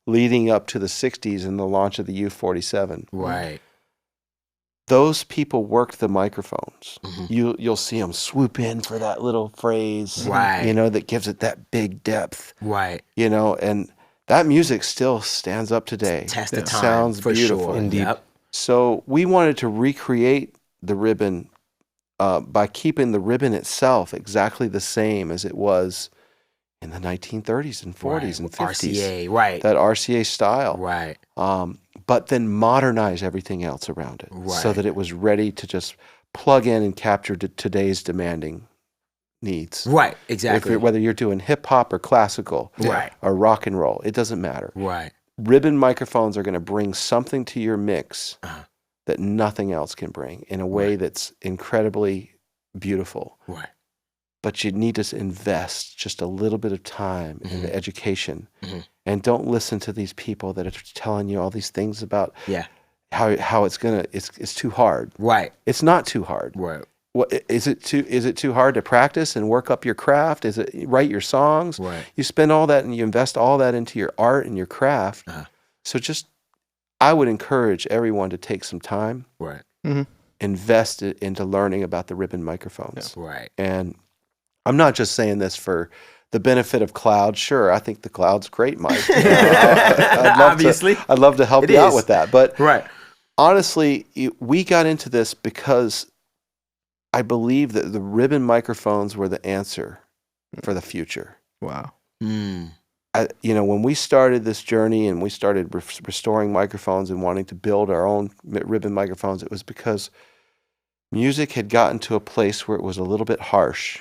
leading up to the 60s and the launch of the U-47. Right. Those people worked the microphones. Mhm. You'll see them swoop in for that little phrase, Right. that gives it that big depth, Right. and that music still stands up today. Test of time. Sounds for beautiful. Sure. Indeed. Yep. So we wanted to recreate the ribbon by keeping the ribbon itself exactly the same as it was in the 1930s and 40s and 50s. RCA. Right. That RCA style. Right. But then modernize everything else around it so Right. that it was ready to just plug in and capture today's demanding needs. Right. Exactly. Whether you're doing hip hop or classical Right. or rock and roll, it doesn't matter. Right. Ribbon microphones are going to bring something to your mix Uh-huh. that nothing else can bring in a way that's incredibly beautiful. Right. But you need to invest just a little bit of time in the education, and don't listen to these people that are telling you all these things about Yeah. how it's too hard. Right. It's not too hard. Right. What is it too hard to practice and work up your craft? Is it write your songs? Right. You spend all that and you invest all that into your art and your craft. Uh-huh. So I would encourage everyone to take some time, Right. invest it into learning about the ribbon microphones. Right. And I'm not just saying this for the benefit of Cloud. Sure, I think the Cloud's great, Mike. Obviously. I'd love to help It you out is. with that. But Right. honestly, we got into this because I believe that the ribbon microphones were the answer for the future. Wow. Mm. When we started this journey and we started restoring microphones and wanting to build our own ribbon microphones, it was because music had gotten to a place where it was a little bit harsh.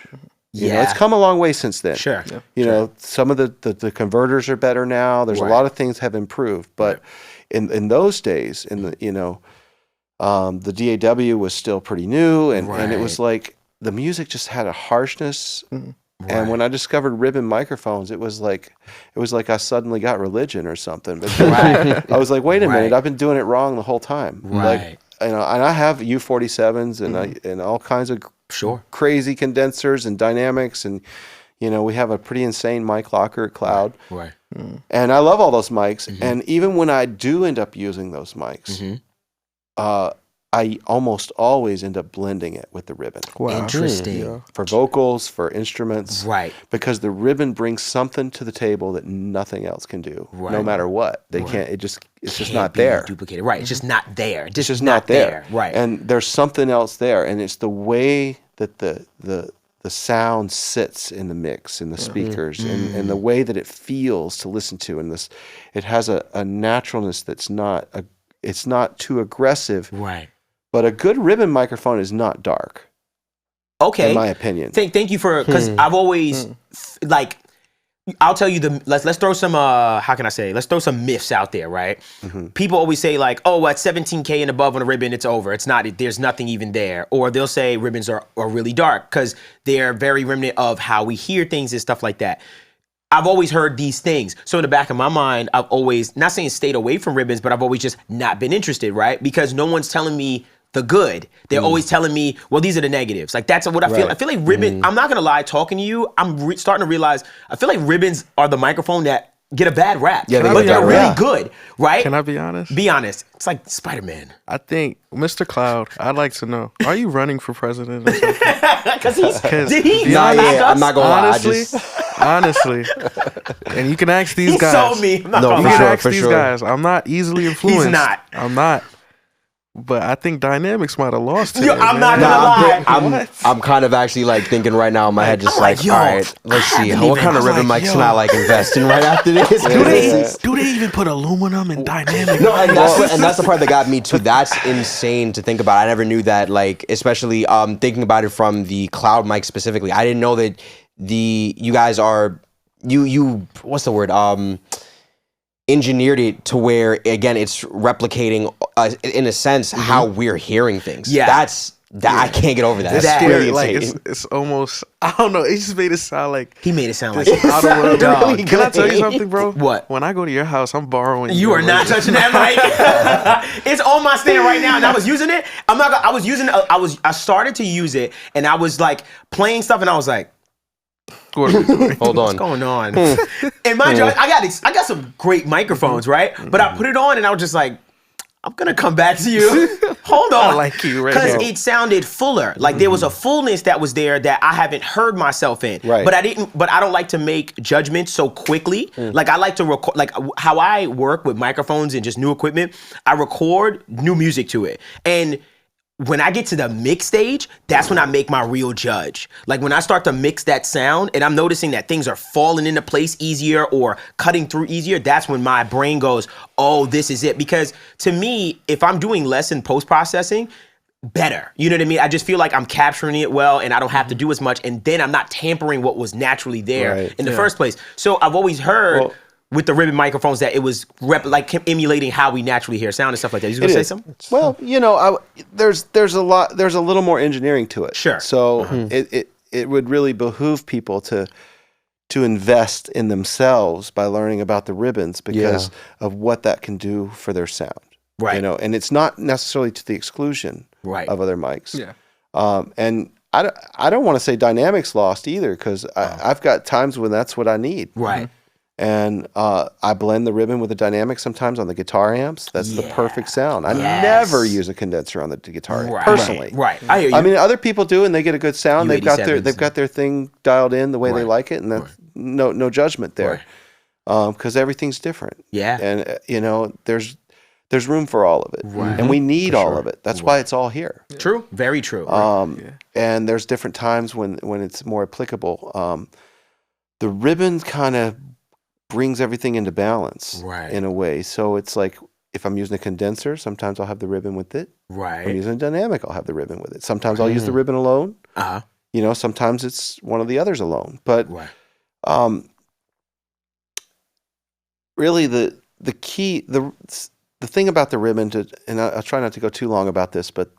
It's come a long way since then. Sure. Yeah. Some of the converters are better now. There's Right. a lot of things have improved, but in those days, the DAW was still pretty new, and it was like the music just had a harshness. And when I discovered ribbon microphones, it was like I suddenly got religion or something. Because I was like, wait a minute, I've been doing it wrong the whole time. Right. And I have U47s and all kinds of crazy condensers and dynamics, and we have a pretty insane mic locker at Cloud. Right. And I love all those mics. And even when I do end up using those mics, I almost always end up blending it with the ribbon. Wow. Interesting. Yeah. For vocals, for instruments. Right. Because the ribbon brings something to the table that nothing else can do. No Right. matter what. They can't, it's just Can't not be there. duplicated. Right. It's just not there. It's just not there. Right. And there's something else there. And it's the way that the sound sits in the mix, in the speakers, and the way that it feels to listen to. And it has a naturalness that's it's not too aggressive. Right. But a good ribbon microphone is not dark. Okay. In my opinion. Thank you for, because I've always I'll tell you let's throw some how can I say, let's throw some myths out there, right? People always say like, oh, at 17K and above on a ribbon, it's over. It's not, there's nothing even there. Or they'll say ribbons are really dark because they're very remnant of how we hear things and stuff like that. I've always heard these things. So in the back of my mind, I've always, not saying stayed away from ribbons, but I've always just not been interested, right? Because no one's telling me the good. They're always telling me, well, these are the negatives. Like that's what I feel. I feel like ribbon, I'm not gonna lie, talking to you, I'm starting to realize, I feel like ribbons are the microphone that get a bad rap. Yeah, they but get they're bad really rap. good, right? Can I be honest? Be honest. It's like Spider-Man. I think, Mr. Cloud, I'd like to know, are you running for president or something? Because did he Nah, not back yeah, us? I'm not gonna lie. Honestly, honestly. And you can ask these He guys. sold me. I'm not No, gonna You for can lie. sure, ask for these sure. guys. I'm not easily influenced. not. I'm not. But I think Dynamics might have lost today. Yo, I'm man. not gonna Nah, lie. I'm kind of actually like thinking right now in my head, just I'm like, like, yo, all right, let's see, haven't what even- kind of I'm ribbon like, mics yo. can I like invest in right after this? Do they even put aluminum in Dynamics? No, and that's the part that got me too. That's insane to think about. I never knew that, like, especially thinking about it from the Cloud mic specifically. I didn't know that you guys are you what's the word? Engineered it to where again it's replicating in a sense how we're hearing things. Yeah. I can't get over that. It's That's scary. really Like insane. it's almost, I don't know. It just made it sound like He made it sound like this out of world. Dog. really Can I tell you good. something, bro? What? When I go to your house, I'm borrowing. You your are not version. touching that mic. It's on my stand right now, and I was using it. I started to use it, and I was like playing stuff, and I was like, What are we doing? Hold on. what's going on? And mind you, I got some great microphones, right? But I put it on, and I was just like, I'm gonna come back to you. Hold on. I like you right Because now. it sounded fuller. Like there was a fullness that was there that I haven't heard myself in. Right. But I don't like to make judgments so quickly. Like I like to record, like how I work with microphones and just new equipment, I record new music to it. And when I get to the mix stage, that's when I make my real judge. Like when I start to mix that sound and I'm noticing that things are falling into place easier or cutting through easier, that's when my brain goes, oh, this is it. Because to me, if I'm doing less in post-processing, better. You know what I mean? I just feel like I'm capturing it well and I don't have to do as much. And then I'm not tampering what was naturally there Right. in the first place. So I've always heard Well- with the ribbon microphones that it was emulating how we naturally hear sound and stuff like that. You was gonna say is. something? Well, there's a little more engineering to it. Sure. So it would really behoove people to invest in themselves by learning about the ribbons because of what that can do for their sound. Right. And it's not necessarily to the exclusion Right. of other mics. Yeah. And I don't want to say dynamics lost either because I've got times when that's what I need. Right. And I blend the ribbon with the dynamic sometimes on the guitar amps. That's the perfect sound. I Yes. never use a condenser on the guitar Right. personally. Right. I hear you. I mean, other people do, and they get a good sound. They've got U87s. their thing dialed in the way they Right. like it, and that's no judgment there, because everything's different. Yeah. And there's room for all of it, Right. and we need all of it. That's why it's all here. True. Very true. And there's different times when it's more applicable. The ribbon kind of brings everything into balance Right. in a way. So it's like if I'm using a condenser, sometimes I'll have the ribbon with it. If I'm right. using a dynamic, I'll have the ribbon with it. Sometimes I'll use the ribbon alone. Uh-huh. Sometimes it's one of the others alone. But Right. really the key, the thing about the ribbon, and I'll try not to go too long about this, but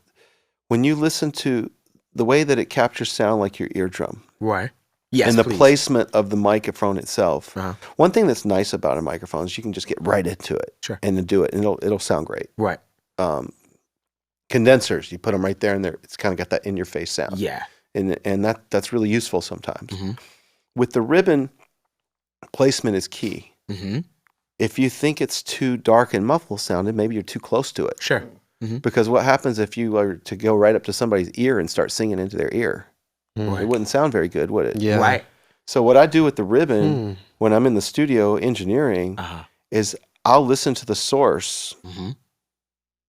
when you listen to the way that it captures sound like your eardrum, Right. Yes. and the please. placement of the microphone itself. Uh-huh. One thing that's nice about a microphone is you can just get right into it Sure. and then do it, and it'll sound great. Right. Condensers, you put them right there, and it's kind of got that in your face sound, Yeah. and that's really useful sometimes. Mm-hmm. With the ribbon, placement is key. Mm-hmm. If you think it's too dark and muffled sounding, maybe you're too close to it. Sure. Because what happens if you were to go right up to somebody's ear and start singing into their ear? It wouldn't sound very good, would it? Yeah. Right. So what I do with the ribbon when I'm in the studio engineering is I'll listen to the source,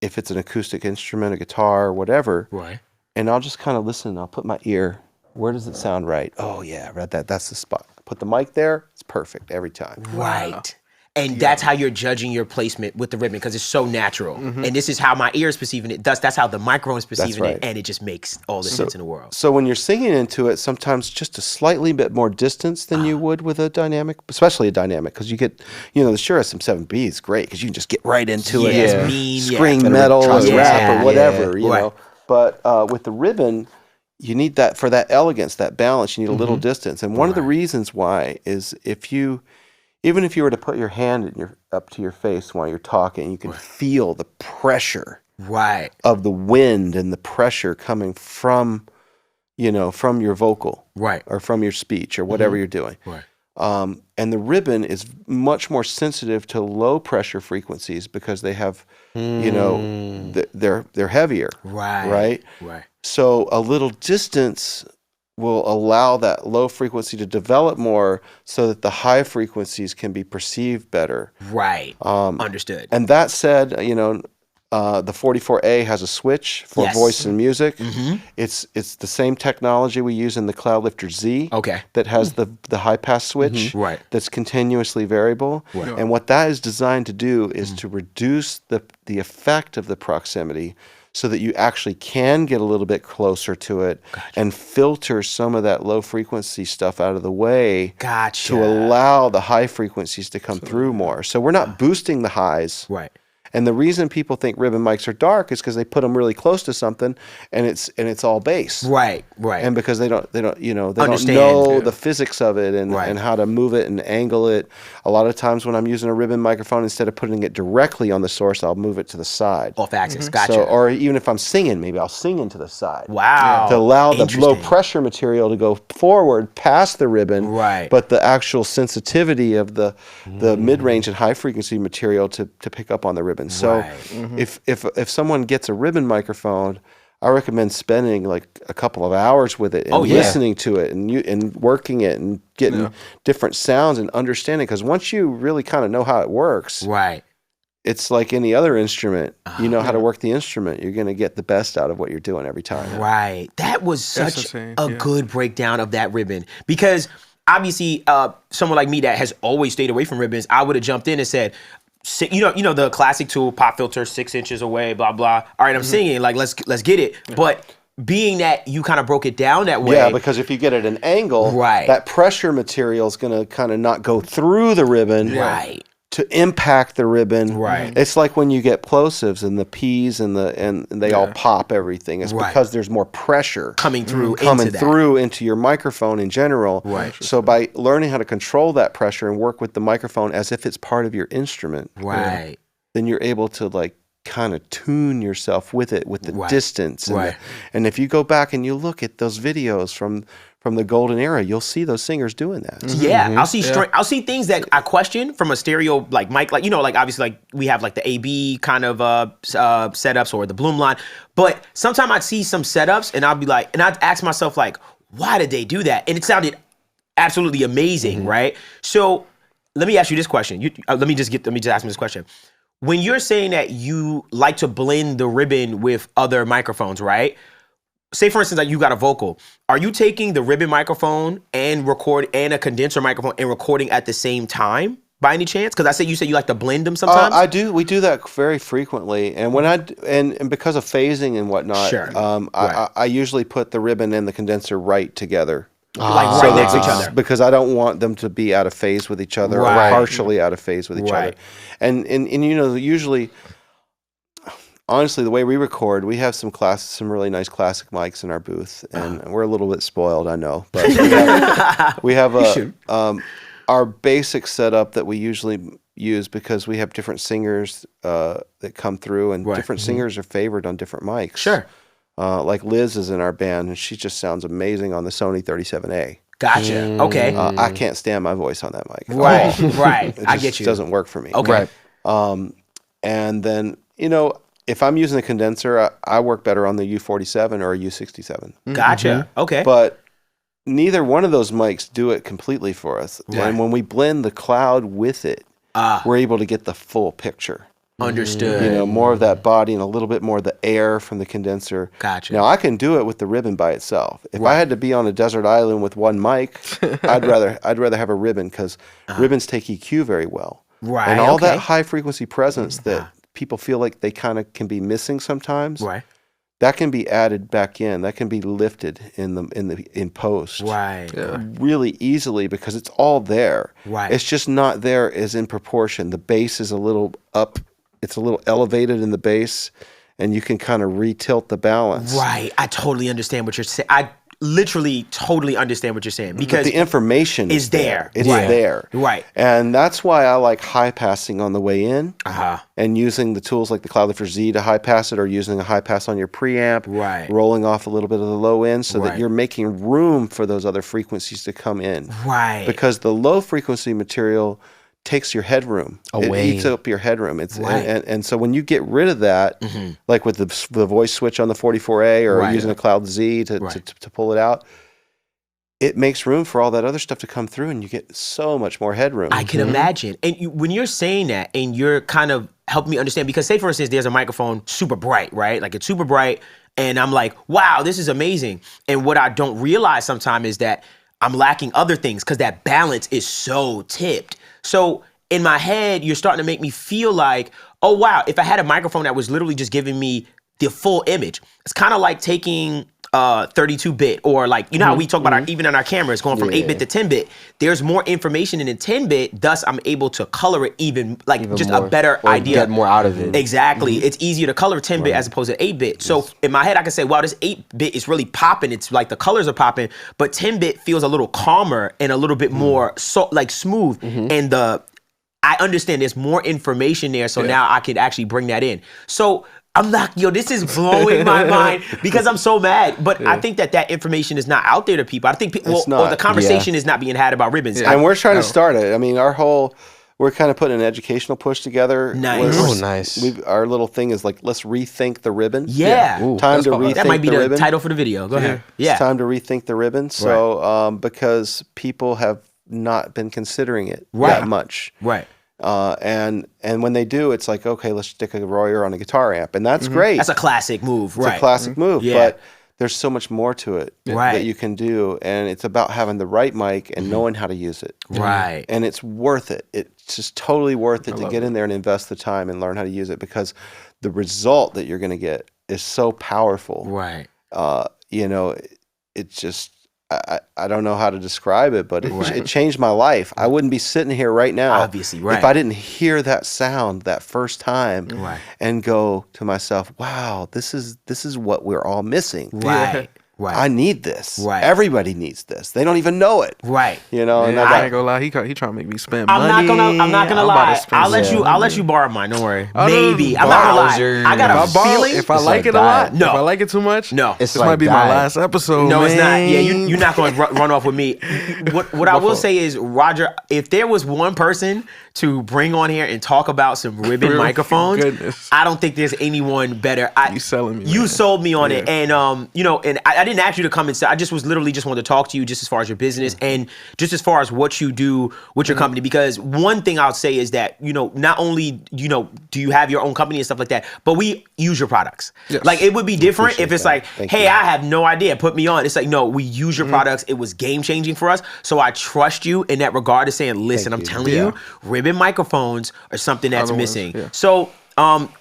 if it's an acoustic instrument, a guitar, or whatever, Right. and I'll just kind of listen. I'll put my ear. Where does it sound right? Oh yeah, right. That's the spot. Put the mic there. It's perfect every time. Right. And that's how you're judging your placement with the ribbon because it's so natural. And this is how my ear is perceiving it. That's how the microphone is perceiving right. it. And it just makes all the sense in the world. So when you're singing into it, sometimes just a slightly bit more distance than you would with a dynamic, especially a dynamic, because you get, the Shure SM7B is great because you can just get right into it. Yeah, it's and mean, yeah. scream Better metal trust or it. rap Yeah, or whatever, yeah. Right. But with the ribbon, you need that for that elegance, that balance. You need a little distance. And one of the reasons why is even if you were to put your hand up to your face while you're talking, you can feel the pressure Right. of the wind and the pressure coming from your vocal, Right. or from your speech or whatever you're doing. Right. And the ribbon is much more sensitive to low pressure frequencies because they have, they're heavier. Right. Right. Right. So a little distance will allow that low frequency to develop more so that the high frequencies can be perceived better. Right. Understood. And that said, the 44A has a switch for Yes. voice and music. It's the same technology we use in the Cloudlifter Z. Okay. That has the high pass switch. Right. That's continuously variable. Right. And what that is designed to do is to reduce the effect of the proximity, so that you actually can get a little bit closer to it and filter some of that low frequency stuff out of the way to allow the high frequencies to come through more. So we're not boosting the highs. Right. And the reason people think ribbon mics are dark is because they put them really close to something, and it's all bass. Right. And because they don't don't Understand. know the physics of it and how to move it and angle it. A lot of times when I'm using a ribbon microphone, instead of putting it directly on the source, I'll move it to the side. Off axis. Gotcha. So, or even if I'm singing, maybe I'll sing into the side. Wow. To allow the low pressure material to go forward past the ribbon. Right. But the actual sensitivity of the mid-range and high frequency material to pick up on the ribbon. So if someone gets a ribbon microphone, I recommend spending like a couple of hours with it and listening to it and working it and getting different sounds and understanding. Because once you really kind of know how it works, it's like any other instrument. You know how to work the instrument. You're going to get the best out of what you're doing every time. Right. That was such a good breakdown of that ribbon. Because obviously, someone like me that has always stayed away from ribbons, I would have jumped in and said, you know the classic tool, pop filter, 6 inches away, blah blah. All right, I'm singing, like let's get it. But being that you kind of broke it down that way, because if you get at an angle, that pressure material is going to kind of not go through the ribbon, to impact the ribbon. It's like when you get plosives and the P's and they all pop everything. It's because there's more pressure coming through into your microphone in general. So by learning how to control that pressure and work with the microphone as if it's part of your instrument, then you're able to like kind of tune yourself with it, with the distance. And if you go back and you look at those videos from the golden era, you'll see those singers doing that. I'll see things that I question from a stereo like mic, like like obviously like we have like the AB kind of setups or the Bloom line, but sometimes I'd see some setups and I'd be like, and I'd ask myself like, why did they do that? And it sounded absolutely amazing, right? So let me ask you this question. Let me just ask me this question. When you're saying that you like to blend the ribbon with other microphones, right? Say for instance, like you got a vocal. Are you taking the ribbon microphone and a condenser microphone and recording at the same time by any chance? Because you said you like to blend them sometimes. I do. We do that very frequently, and when and because of phasing and whatnot, I usually put the ribbon and the condenser right together. Like right next to each other. Because I don't want them to be out of phase with each other or partially out of phase with each other. And usually, honestly, the way we record, we have some really nice classic mics in our booth, and we're a little bit spoiled, I know. But we have our basic setup that we usually use because we have different singers that come through, and different singers are favored on different mics. Sure. Like Liz is in our band, and she just sounds amazing on the Sony 37A. Gotcha. Okay. I can't stand my voice on that mic. Right. I get you. It doesn't work for me. Okay. And then, if I'm using a condenser, I work better on the U47 or a U67. Gotcha. Okay. But neither one of those mics do it completely for us. And when we blend the cloud with it, we're able to get the full picture. Understood. More of that body and a little bit more of the air from the condenser. Gotcha. Now I can do it with the ribbon by itself. If I had to be on a desert island with one mic, I'd rather have a ribbon because ribbons take EQ very well. Right. And all that high frequency presence that people feel like they kind of can be missing sometimes. Right. That can be added back in. That can be lifted in post. Right. Really easily because it's all there. Right. It's just not there as in proportion. The bass is a little up. It's a little elevated in the bass, and you can kind of retilt the balance. Right. I totally understand what you're saying. I literally totally understand what you're saying because the information is there. It's there. Right. And that's why I like high passing on the way in and using the tools like the Cloud Lifter Z to high pass it or using a high pass on your preamp, rolling off a little bit of the low end so that you're making room for those other frequencies to come in. Right. Because the low frequency material takes your headroom away. It eats up your headroom. It's and so when you get rid of that, like with the voice switch on the 44A or using a Cloud Z to pull it out, it makes room for all that other stuff to come through, and you get so much more headroom. I can imagine. And when you're saying that, and you're kind of helping me understand, because say for instance, there's a microphone super bright, right? Like it's super bright, and I'm like, wow, this is amazing. And what I don't realize sometimes is that I'm lacking other things because that balance is so tipped. So in my head, you're starting to make me feel like, oh, wow, if I had a microphone that was literally just giving me the full image. It's kind of like taking 32-bit, or like, you know how we talk about even on our cameras going from 8-bit to 10-bit. There's more information in a 10-bit, thus I'm able to color it even just more, a better or idea. get more out of it. Exactly. It's easier to color 10-bit as opposed to 8-bit. So in my head, I can say, wow, this 8-bit is really popping. It's like the colors are popping, but 10-bit feels a little calmer and a little bit more smooth. And I understand there's more information there, so now I can actually bring that in. So I'm like, this is blowing my mind because I'm so mad. But I think that information is not out there to people. I think or the conversation is not being had about ribbons. And we're trying to start it. I mean, we're kind of putting an educational push together. Nice. Nice. Our little thing is like, let's rethink the ribbon. Yeah. Time to rethink that might be the ribbon. title for the video. Go ahead. Yeah. It's time to rethink the ribbon. So, because people have not been considering it that much. Right. And when they do, it's like, okay, let's stick a Royer on a guitar amp, and that's great. That's a classic move. It's a classic move, but there's so much more to it Right. that you can do, and it's about having the right mic and knowing how to use it. Right. And it's worth it. It's just totally worth it to get in there and invest the time and learn how to use it, because the result that you're going to get is so powerful. Right. It just, I don't know how to describe it, but it changed my life. I wouldn't be sitting here right now, Obviously, right. if I didn't hear that sound that first time and go to myself, wow, this is what we're all missing. Right. Right. I need this. Right. Everybody needs this. They don't even know it. Right. And I ain't gonna lie, he trying to make me spend money. I'm not gonna lie. I'll let you borrow mine. Don't worry. Maybe. I'm not gonna lie. I got a feeling. If I like it a lot, no. if I like it too much, no. This might be my last episode. No, man. it's not. Yeah, you're not going to run off with me. What I will say is, Rodger, if there was one person to bring on here and talk about some ribbon microphones, I don't think there's anyone better. You selling me? You sold me on it, and and I didn't ask you to come and say. I just wanted to talk to you just as far as your business and just as far as what you do with your company. Because one thing I'll say is that not only do you have your own company and stuff like that, but we use your products. Yes. Like it would be different if it's that. like, Thank hey, you. I have no idea, put me on. It's like, no, we use your products. It was game changing for us. So I trust you in that regard to saying, listen, I'm telling you, ribbon microphones are something that's missing. So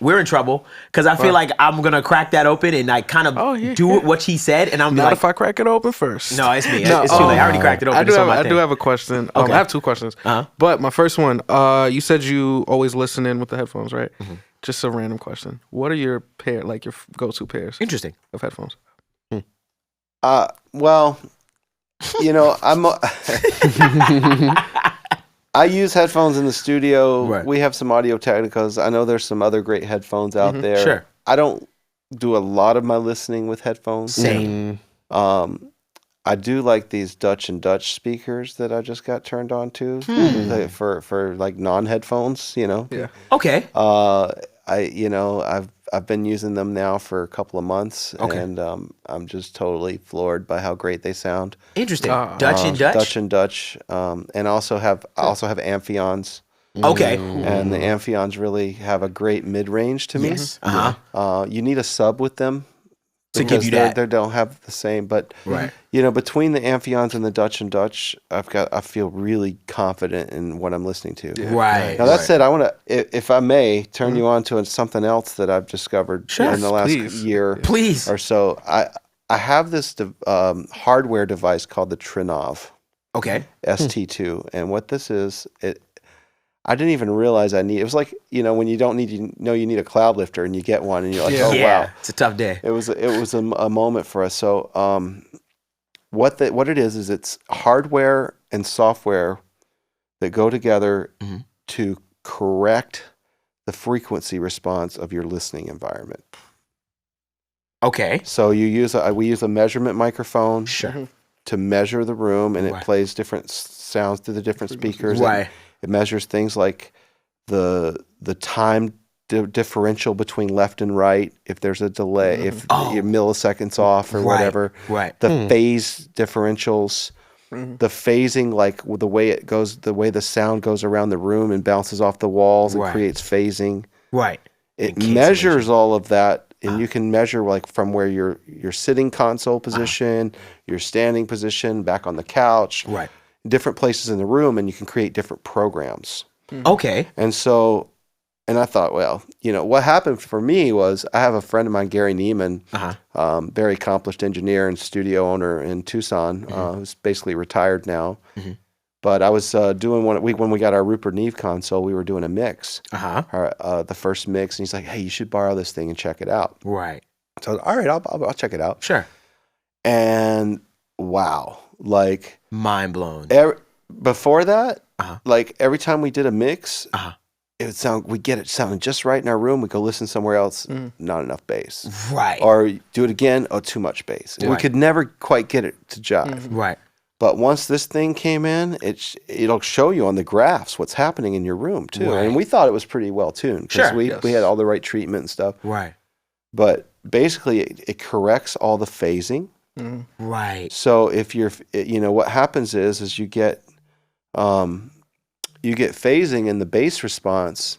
we're in trouble because I feel like I'm gonna crack that open and I kind of do what he said, and I'm Not like, if I crack it open first. no, it's me. It's too late. I already cracked it open. I do It's on my have thing. a question. Okay. I have two questions. But my first one, you said you always listen in with the headphones, right? Just a random question. What are your your go-to pairs Interesting. of headphones? Well, I'm. I use headphones in the studio. Right. We have some Audio Technicas. I know there's some other great headphones out there. Sure. I don't do a lot of my listening with headphones. Same. I do like these Dutch and Dutch speakers that I just got turned on to for like non-headphones. Yeah. Okay. I've been using them now for a couple of months, Okay. and I'm just totally floored by how great they sound. Interesting. Dutch and Dutch. Dutch and Dutch, and I also have Amphions. Okay. And the Amphions really have a great mid-range to me. Yes. You need a sub with them To give because you that. they don't have the same. But Right. between the Amphions and the Dutch and Dutch, I feel really confident in what I'm listening to. Right. Now that said, I want to, if I may, turn you on to something else that I've discovered Sure. in the last Please. year Please. or so. I have this hardware device called the Trinov Okay. ST2, and what this is, I didn't even realize I need. It was like when you don't need you need a cloud lifter and you get one and you're like, oh wow, It's a tough day. it was a moment for us. So what it is it's hardware and software that go together to correct the frequency response of your listening environment. Okay. So we use a measurement microphone Sure. to measure the room, and it Right. plays different sounds through the different speakers. Right. It measures things like the time differential between left and right, if there's a delay, if you're milliseconds off or whatever. Right. The phase differentials, the phasing, like the way it goes, the way the sound goes around the room and bounces off the walls and Right. creates phasing. Right. It measures all of that, and you can measure like from where your sitting console position, your standing position, back on the couch, Right. different places in the room, and you can create different programs. Okay. And so and I thought, well, what happened for me was I have a friend of mine, Gary Neiman, very accomplished engineer and studio owner in Tucson, who's basically retired now. But I was doing when we got our Rupert Neve console, we were doing a mix, the first mix, and he's like, "Hey, you should borrow this thing and check it out." Right. So I was, all right, I'll check it out. Sure. And wow, like mind blown. Before that, like every time we did a mix, it would sound. We get it sounding just right in our room. We go listen somewhere else, not enough bass. Right. Or do it again. Oh, too much bass. Right. We could never quite get it to jive. Right. But once this thing came in, it'll show you on the graphs what's happening in your room too. Right. And we thought it was pretty well tuned because we had all the right treatment and stuff. Right. But basically, it corrects all the phasing. Right. So if you're, what happens is you get phasing in the bass response,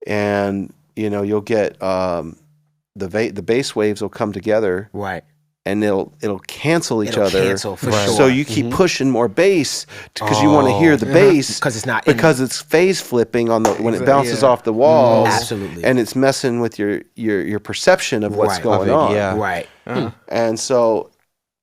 and you'll get the bass waves will come together. Right. And it'll cancel each other. Cancel for sure. So you keep pushing more bass because you want to hear the bass because it's phase flipping on when it bounces off the walls. Absolutely. And it's messing with your perception of what's going on. Yeah. Right. And so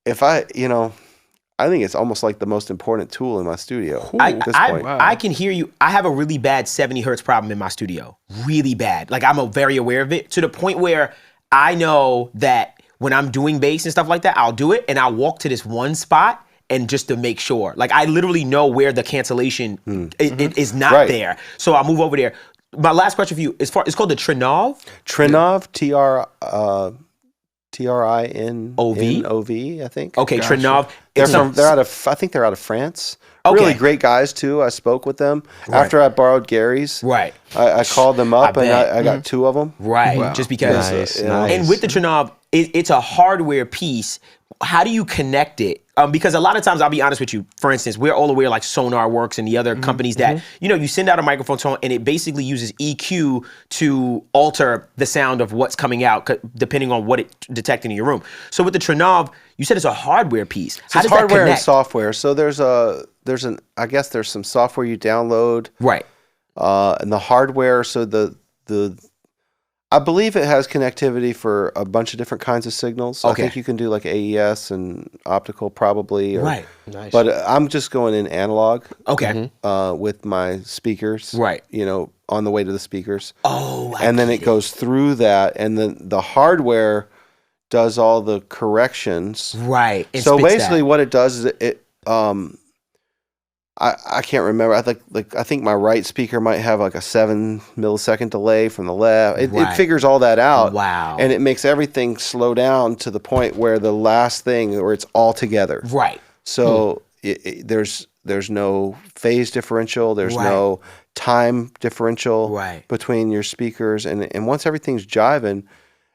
if I think it's almost like the most important tool in my studio at this point. I can hear you. I have a really bad 70 hertz problem in my studio. Really bad. Like I'm very aware of it to the point where I know that when I'm doing bass and stuff like that, I'll do it and I'll walk to this one spot and just to make sure. Like I literally know where the cancellation it is not there. So I'll move over there. My last question for you is it's called the Trinov? Trinov, Trinov, I think. Okay, gotcha. Trinov. I think they're out of France. Okay. Really great guys too. I spoke with them after I borrowed Gary's. Right. I called them up and I got two of them. Right. Wow. Just because. Nice. And with the Trinov, it's a hardware piece. How do you connect it? Because a lot of times, I'll be honest with you, for instance, we're all aware like Sonar Works and the other companies that, you send out a microphone tone and it basically uses EQ to alter the sound of what's coming out depending on what it's detecting in your room. So with the Trinov, you said it's a hardware piece. How does hardware that connect? And software. So there's some software you download. Right. And the hardware, so I believe it has connectivity for a bunch of different kinds of signals. Okay. I think you can do like AES and optical probably. Right. Nice. But I'm just going in analog. Okay. With my speakers. Right. On the way to the speakers. Oh, and then it goes through that, and then the hardware does all the corrections. Right. So basically what it does is it I can't remember. I think my right speaker might have like a 7 millisecond delay from the left. It figures all that out. Wow. And it makes everything slow down to the point where the last thing where it's all together. Right. So there's no phase differential. There's no time differential between your speakers. And once everything's jiving,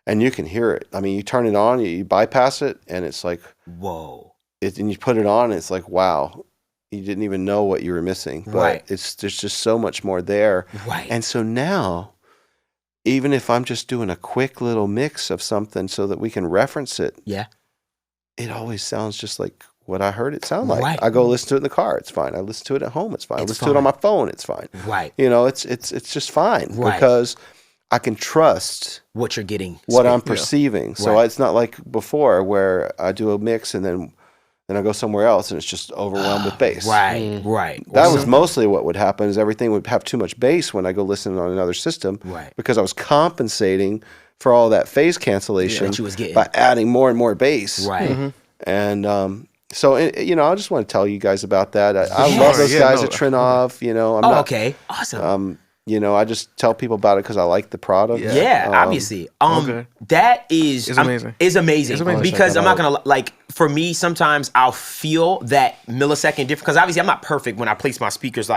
and you can hear it. I mean, you turn it on, you bypass it, and it's like, whoa. And you put it on, and it's like, wow. You didn't even know what you were missing, but there's just so much more there. Right. And so now, even if I'm just doing a quick little mix of something so that we can reference it, it always sounds just like what I heard it sound like. Right. I go listen to it in the car, it's fine. I listen to it at home, it's fine. I listen to it on my phone, it's fine. Right. It's just fine because I can trust what you're getting, what I'm perceiving. So it's not like before where I do a mix and then I go somewhere else and it's just overwhelmed with bass. Right, right. That was mostly what would happen is everything would have too much bass when I go listen on another system because I was compensating for all that phase cancellation by adding more and more bass. Right. And so, I just want to tell you guys about that. I love those guys at Trinov. I'm not, okay. Awesome. I just tell people about it because I like the product. Yeah, obviously. That is amazing. Is amazing because I'm not gonna for me, sometimes I'll feel that millisecond difference because obviously I'm not perfect when I place my speakers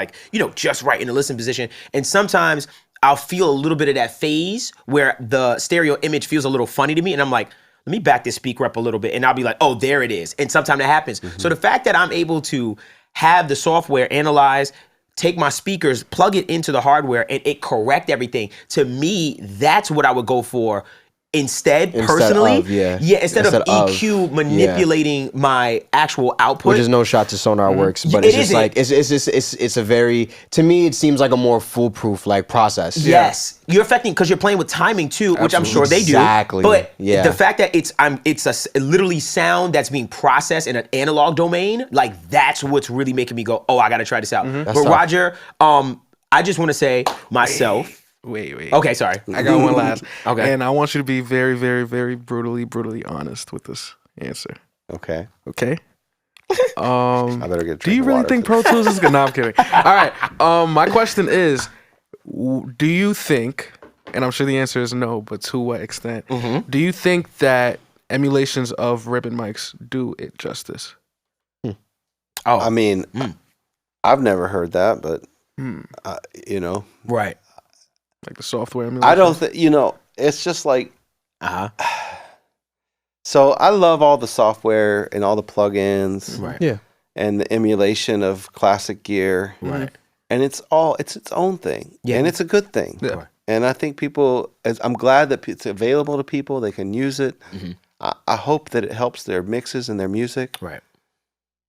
just right in the listen position, and sometimes I'll feel a little bit of that phase where the stereo image feels a little funny to me, and I'm like, let me back this speaker up a little bit, and I'll be like, oh, there it is, and sometimes that happens. So the fact that I'm able to have the software analyze, take my speakers, plug it into the hardware, and it correct everything. To me, that's what I would go for instead Instead personally. of, yeah. Instead of Instead of, EQ manipulating my actual output. Which is no shot to Sonar Works, but it's just isn't. like it's a very, to me it seems like a more foolproof like process. Yes, you're affecting because you're playing with timing too, which I'm sure they do. Exactly. But Yeah. the fact that it's literally sound that's being processed in an analog domain, like that's what's really making me go, oh, I got to try this out. But tough. Rodger, I just want to say myself. Wait. Okay, sorry. I got one last. Okay. And I want you to be very, very, very brutally honest with this answer. Okay. Okay? I better get a Do you drink of really water think for Pro Tools is good? No, I'm kidding. All right. My question is, do you think, and I'm sure the answer is no, but to what extent, do you think that emulations of ribbon mics do it justice? I mean, I've never heard that, but you know, Right. Like the software emulation? I don't think, you know, it's just like, so I love all the software and all the plugins Right. Yeah. and the emulation of classic gear. Right. And it's its own thing. Yeah. And it's a good thing. Yeah. Right. And I think I'm glad that it's available to people. They can use it. I hope that it helps their mixes and their music. Right.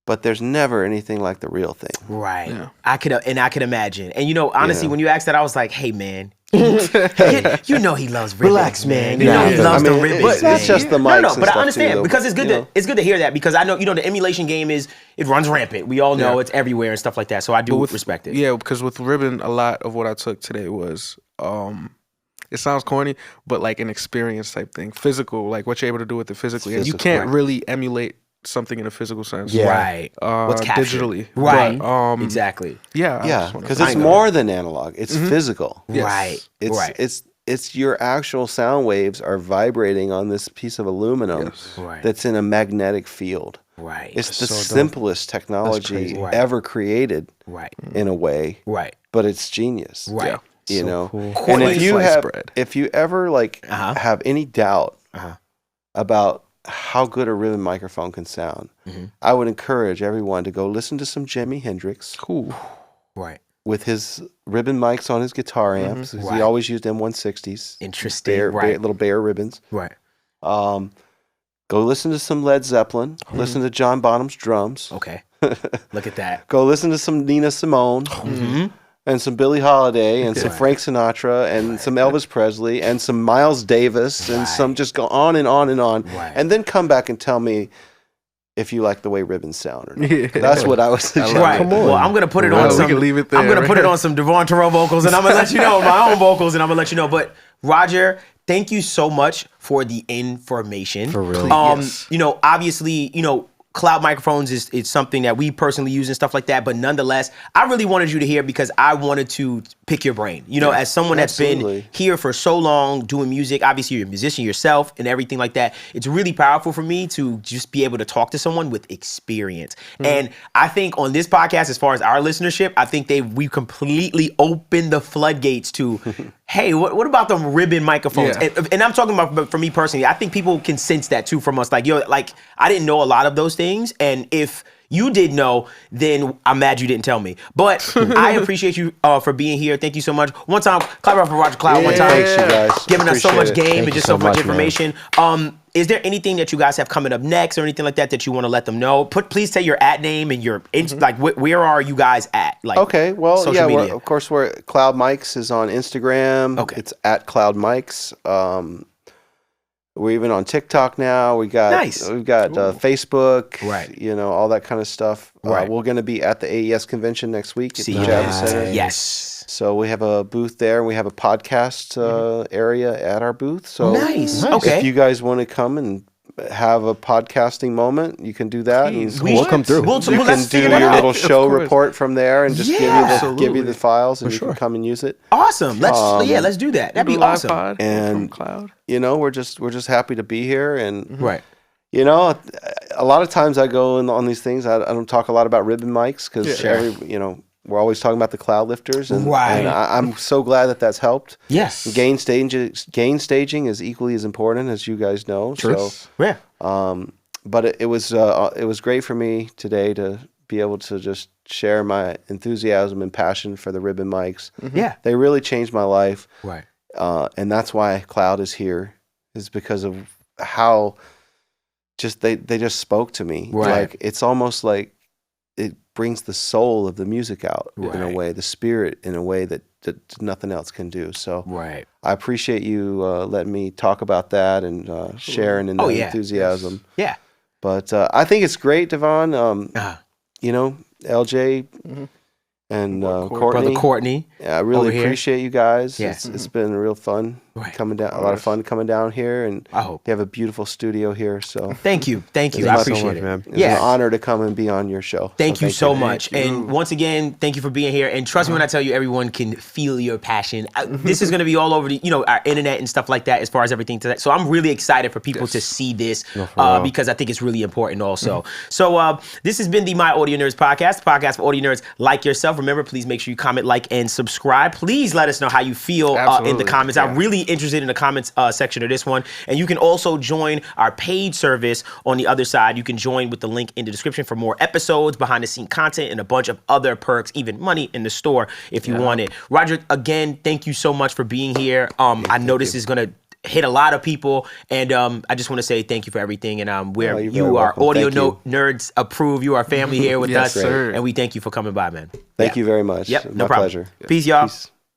But there's never anything like the real thing. Right. Yeah. I could imagine. And you know, honestly, Yeah. when you asked that, I was like, hey man, you know he loves ribbons, Relax, man. You know he Yeah. loves I mean, the ribbons. it's not man. just the mics No, and but I stuff, understand too, though. because it's good You know? it's good to hear that because I know, you know, the emulation game it runs rampant. We all know it's everywhere and stuff like that. So I do respect it. Yeah, because with ribbon, a lot of what I took today was, it sounds corny, but like an experience type thing. Physical, like what you're able to do with it physically. And you physical. can't really emulate something in a physical sense. Yeah. Right. What's captured. digitally. Right. But, Exactly. Yeah. I Yeah, just wanna because say it's that. more than analog. It's physical. Yes. Right. It's right. it's your actual sound waves are vibrating on this piece of aluminum Right. that's in a magnetic field. Right. It's the so dope. simplest technology crazy. Right. ever created right. in a way, Right. but it's genius. Right. Yeah. You So know, cool. and Courtney if you sliced have, bread. if you ever like have any doubt about how good a ribbon microphone can sound, I would encourage everyone to go listen to some Jimi Hendrix Cool. Right. with his ribbon mics on his guitar amps. 'Cause Right. He always used M160s. Interesting. Bare, little bare ribbons. Right. Go listen to some Led Zeppelin. Listen to John Bonham's drums. Okay. Look at that. Go listen to some Nina Simone and some Billie Holiday and some Frank Sinatra and some Elvis Presley and some Miles Davis and some just go on and on and on. Right. And then come back and tell me if you like the way ribbons sound or not. Yeah. That's what I was suggesting. Right. Come on. Well, I'm gonna put it Well, on we some. can leave it I'm there, gonna put it right? on some Devvon Terrell vocals, and I'm gonna let you know my own vocals, and I'm gonna let you know. But Rodger, thank you so much for the information. For real. Yes. You know, obviously, you know, cloud microphones is something that we personally use and stuff like that. But nonetheless, I really wanted you to hear because I wanted to pick your brain. You know, as someone that's absolutely. been here for so long doing music, obviously you're a musician yourself and everything like that. It's really powerful for me to just be able to talk to someone with experience. And I think on this podcast, as far as our listenership, I think we completely opened the floodgates to, hey, what about them ribbon microphones? Yeah. And I'm talking about for me personally, I think people can sense that too from us. Like, yo, like I didn't know a lot of those things. And if you did know, then I'm mad you didn't tell me. But I appreciate you for being here. Thank you so much. One time, clap it up for Rodger Cloud. One time, Thanks, you guys. giving us so much Appreciate it. game Thank and you just so so much much, man. information. Is there anything that you guys have coming up next or anything like that you want to let them know? Please say your @ name and your like where are you guys at? Like Okay, well, social yeah, media. of course, we're Cloud Mics is on Instagram. Okay. It's at Cloud Mics. We're even on TikTok now. We've got Nice. Facebook, Right. You know, all that kind of stuff. Right. We're going to be at the AES convention next week at See the you Java guys. Center. Yes. So we have a booth there. We have a podcast area at our booth. So Nice. Okay. if you guys want to come and have a podcasting moment, you can do that. And We'll come through. We'll, you well, can let's do figure your that out. little show course. report from there and just Yeah. give you Absolutely. the files and you can come and use it. Awesome. Let's do that. That'd be Live awesome. pod And- from Cloud. You know, we're just happy to be here. And Right. you know, a lot of times I go on these things. I don't talk a lot about ribbon mics because we're always talking about the cloud lifters, and, Right. and I'm so glad that that's helped. Yes. Gain staging is equally as important, as you guys know. So, Yeah. but it was great for me today to be able to just share my enthusiasm and passion for the ribbon mics. Yeah. They really changed my life, Right. and that's why Cloud is here. is because of how just they just spoke to me. Right. Like it's almost like it brings the soul of the music out in a way, the spirit in a way that nothing else can do. So I appreciate you letting me talk about that and sharing in that enthusiasm. Yeah. But I think it's great, Devvon. You know, LJ and Courtney. Brother Courtney. Yeah, I really here. appreciate you guys. Yeah. It's been real fun coming down. A lot of fun coming down here, and I hope you have a beautiful studio here. So thank you. I appreciate it, man. It's an honor to come and be on your show. Thank you so much. And once again, thank you for being here. And trust me when I tell you, everyone can feel your passion. This is going to be all over our internet and stuff like that as far as everything to that. So I'm really excited for people to see this because I think it's really important also. So this has been the My Audio Nerds podcast, the podcast for audio nerds like yourself. Remember, please make sure you comment, like, and subscribe. Please let us know how you feel in the comments. I'm really interested in the comments section of this one. And you can also join our paid service on the other side. You can join with the link in the description for more episodes, behind the scene content, and a bunch of other perks, even money in the store if you want it. Rodger, again, thank you so much for being here. I know this is going to hit a lot of people, and I just want to say thank you for everything. And you are Audio Nerds approved. You are family here with us, sir. and we thank you for coming by, man. Thank you very much. Yep, no My problem. pleasure. Peace, y'all. Peace.